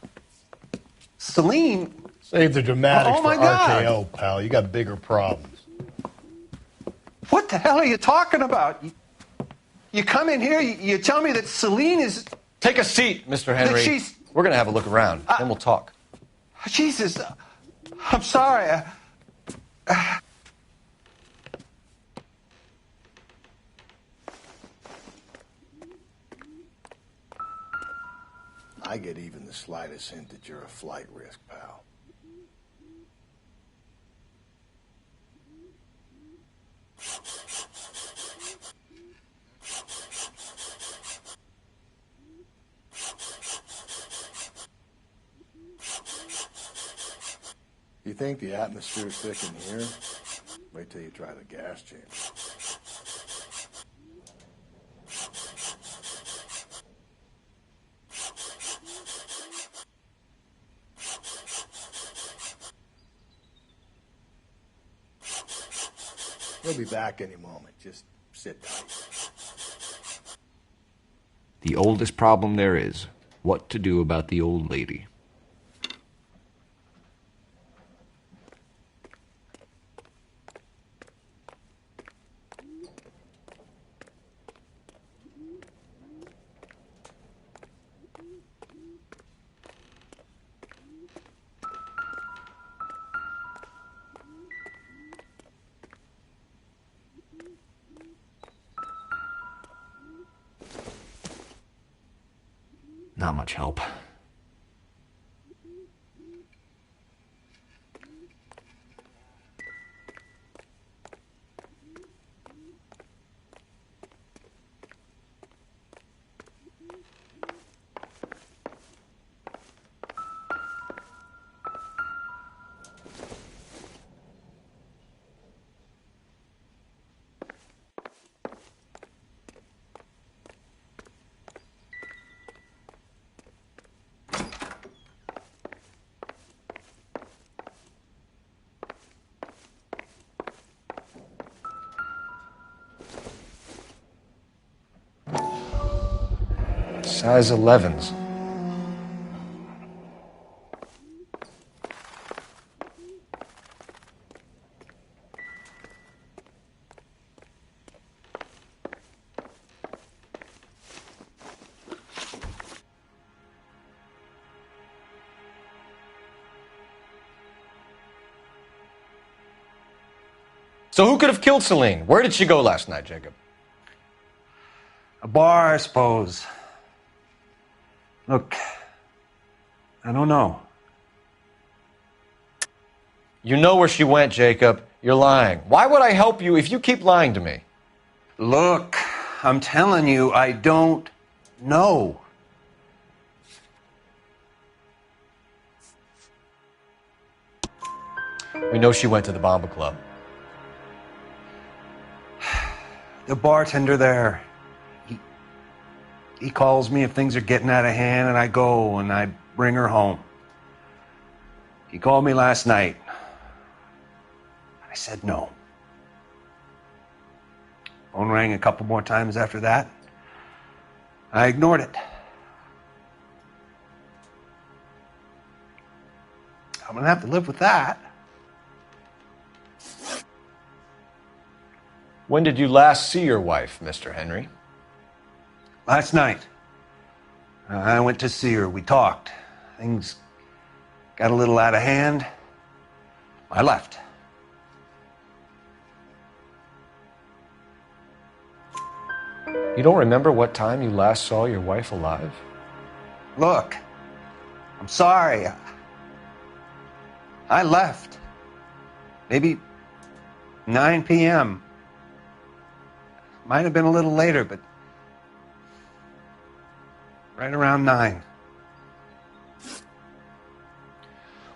Celine? Save the dramatics Oh, my for God. RKO, pal. You got bigger problems. What the hell are you talking about? You come in here, you tell me that Celine is... Take a seat, Mr. Henry. That she's... We're going to have a look around, then we'll talk. Jesus, I'm sorry. I get even the slightest hint that you're a flight risk, pal. You think the atmosphere's thick in here? Wait till you try the gas chamber. He'll be back any moment. Just sit tight. The oldest problem there is, what to do about the old lady. Not much help. Size 11s. So who could have killed Celine? Where did she go last night, Jacob? A bar, I suppose. Look, I don't know. You know where she went, Jacob. You're lying. Why would I help you if you keep lying to me? Look, I'm telling you, I don't know. We know she went to the Bomba Club. The bartender there, he calls me if things are getting out of hand, and I go and I bring her home. He called me last night. I said no. Phone rang a couple more times after that. I ignored it. I'm gonna have to live with that. When did you last see your wife, Mr. Henry? Last night. I went to see her. We talked. Things got a little out of hand. I left. You don't remember what time you last saw your wife alive? Look, I'm sorry. I left. Maybe 9 p.m. Might have been a little later, but right around 9.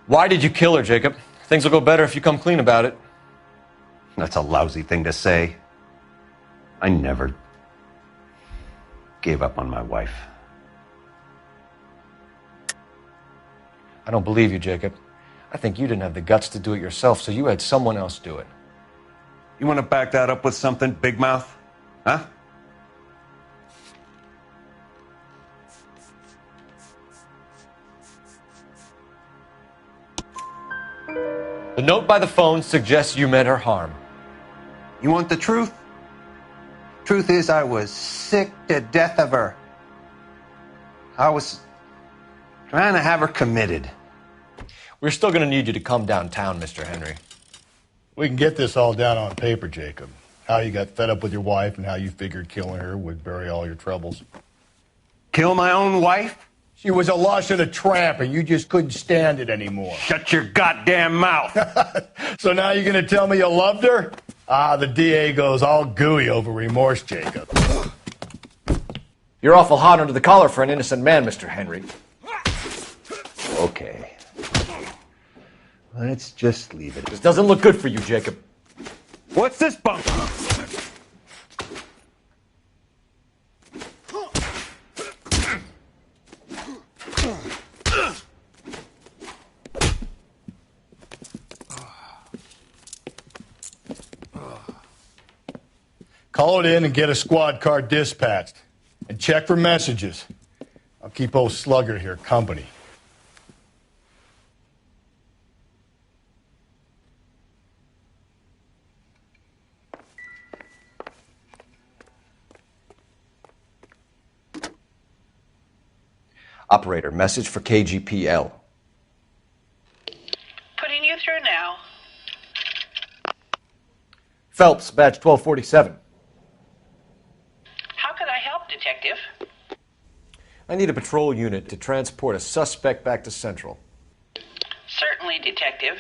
Why did you kill her, Jacob? Things will go better if you come clean about it. That's a lousy thing to say. I never gave up on my wife. I don't believe you, Jacob. I think you didn't have the guts to do it yourself, so you had someone else do it. You want to back that up with something, Big Mouth? Huh? The note by the phone suggests you meant her harm. You want the truth? Truth is, I was sick to death of her. I was trying to have her committed. We're still going to need you to come downtown, Mr. Henry. We can get this all down on paper, Jacob. How you got fed up with your wife and how you figured killing her would bury all your troubles. Kill my own wife? She was a lush and a tramp, and you just couldn't stand it anymore. Shut your goddamn mouth. So now you're going to tell me you loved her? Ah, the DA goes all gooey over remorse, Jacob. You're awful hot under the collar for an innocent man, Mr. Henry. Okay. Let's just leave it. This doesn't look good for you, Jacob. What's this bunk? Call it in and get a squad car dispatched. And check for messages. I'll keep old Slugger here company. Operator, message for KGPL. Putting you through now. Phelps, badge 1247. How could I help, Detective? I need a patrol unit to transport a suspect back to Central. Certainly, Detective.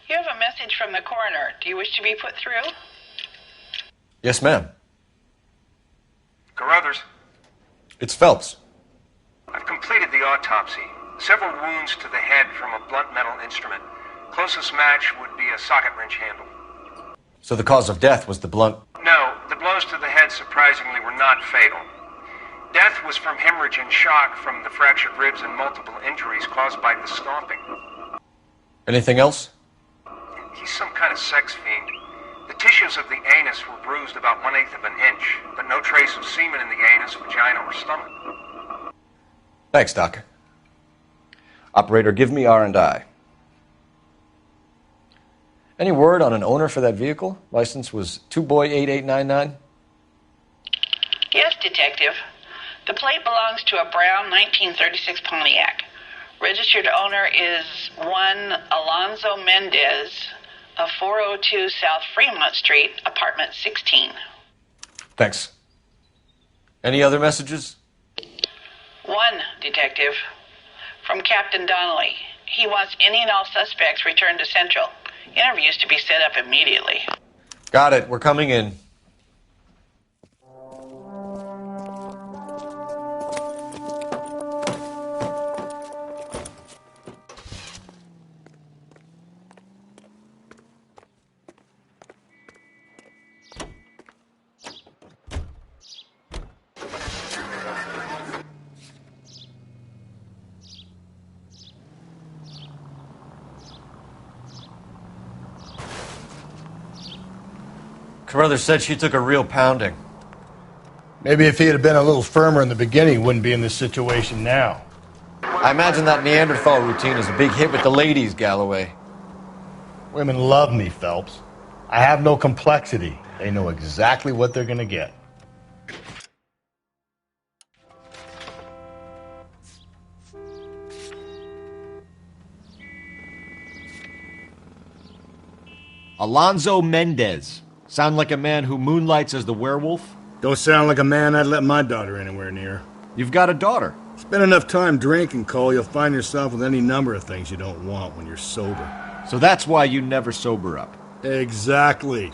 You have a message from the coroner. Do you wish to be put through? Yes, ma'am. Carruthers, It's Phelps. I've completed the autopsy. Several wounds to the head from a blunt metal instrument. Closest match would be a socket wrench handle. So the cause of death was the blunt... No, the blows to the head surprisingly were not fatal. Death was from hemorrhage and shock from the fractured ribs and multiple injuries caused by the stomping. Anything else? He's some kind of sex fiend. The tissues of the anus were bruised about 1/8 of an inch, but no trace of semen in the anus, vagina, or stomach. Thanks, Doc. Operator, give me R&I. Any word on an owner for that vehicle? License was 2boy8899. Yes, Detective. The plate belongs to a brown 1936 Pontiac. Registered owner is one Alonzo Mendez of 402 South Fremont Street, apartment 16. Thanks. Any other messages? One, Detective. From Captain Donnelly. He wants any and all suspects returned to Central. Interviews to be set up immediately. Got it. We're coming in. Carruthers said she took a real pounding. Maybe if he had been a little firmer in the beginning, he wouldn't be in this situation now. I imagine that Neanderthal routine is a big hit with the ladies, Galloway. Women love me, Phelps. I have no complexity. They know exactly what they're going to get. Alonzo Mendez. Sound like a man who moonlights as the werewolf? Don't sound like a man I'd let my daughter anywhere near. You've got a daughter. Spend enough time drinking, Cole, you'll find yourself with any number of things you don't want when you're sober. So that's why you never sober up. Exactly.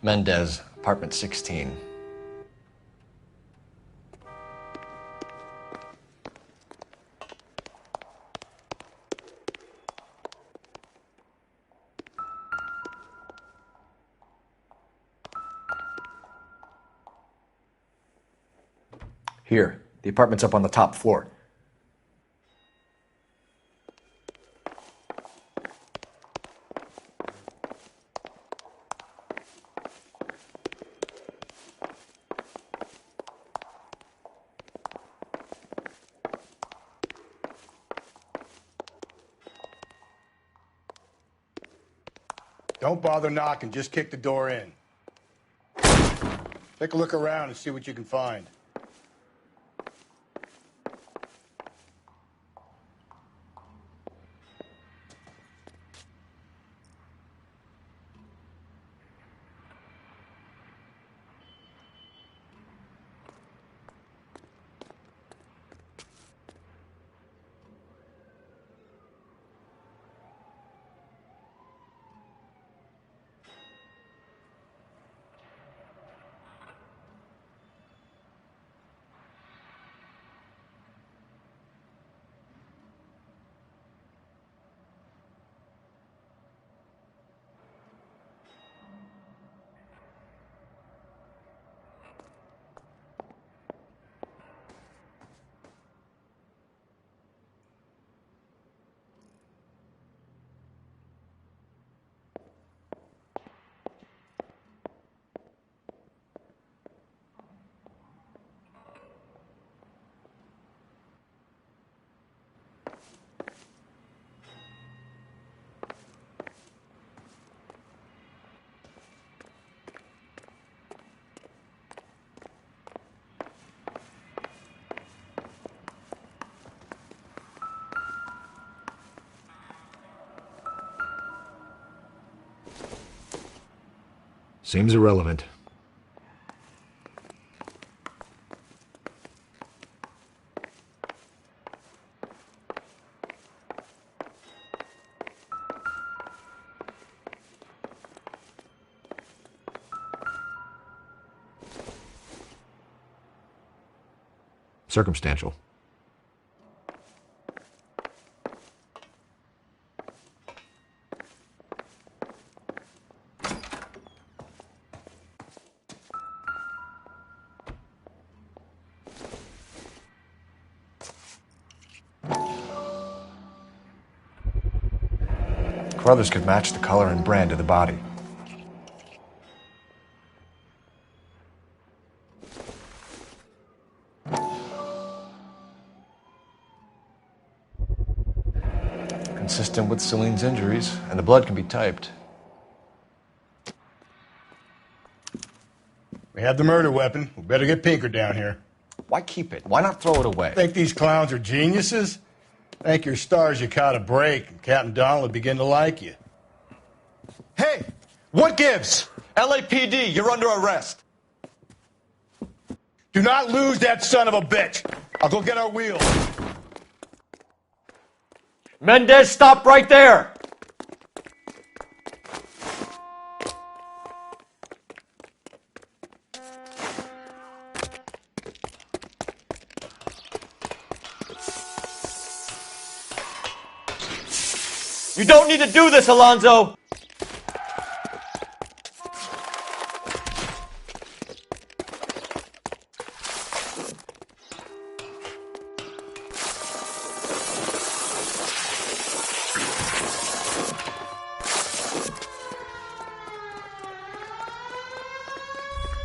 Mendez, apartment 16. Here, the apartment's up on the top floor. Don't bother knocking, just kick the door in. Take a look around and see what you can find. Seems irrelevant. Circumstantial. Carruthers could match the color and brand of the body. Consistent with Celine's injuries, and the blood can be typed. We have the murder weapon. We better get Pinker down here. Why keep it? Why not throw it away? Think these clowns are geniuses? Thank your stars you caught a break, and Captain Donald will begin to like you. Hey! What gives? LAPD, you're under arrest. Do not lose that son of a bitch. I'll go get our wheels. Mendez, stop right there! You don't need to do this, Alonzo!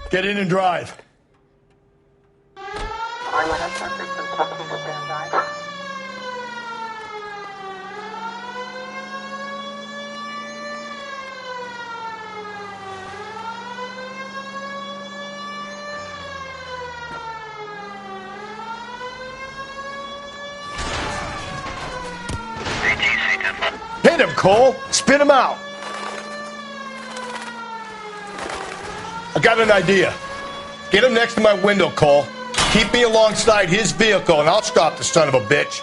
Get in and drive. Hit him, Cole. Spin him out. I got an idea. Get him next to my window, Cole. Keep me alongside his vehicle, and I'll stop the son of a bitch.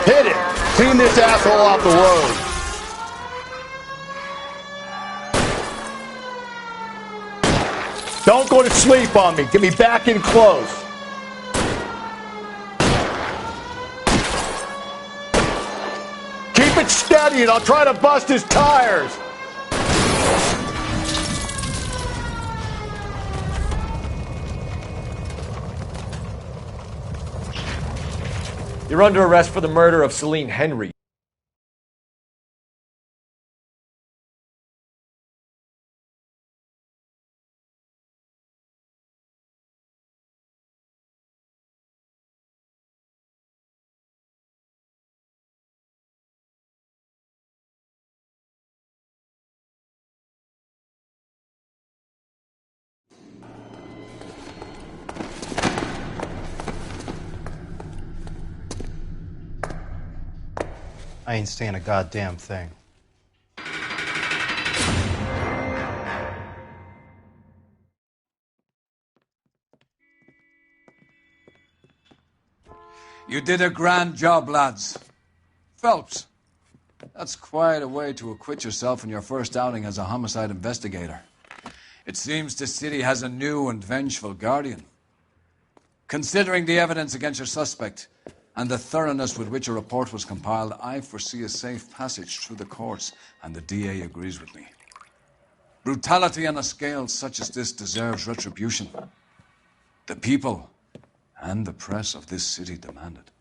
Hit him. Clean this asshole off the road. Don't go to sleep on me. Get me back in close. Keep it steady and I'll try to bust his tires. You're under arrest for the murder of Celine Henry. I ain't saying a goddamn thing. You did a grand job, lads. Phelps, that's quite a way to acquit yourself in your first outing as a homicide investigator. It seems the city has a new and vengeful guardian. Considering the evidence against your suspect and the thoroughness with which a report was compiled, I foresee a safe passage through the courts, and the DA agrees with me. Brutality on a scale such as this deserves retribution. The people and the press of this city demand it.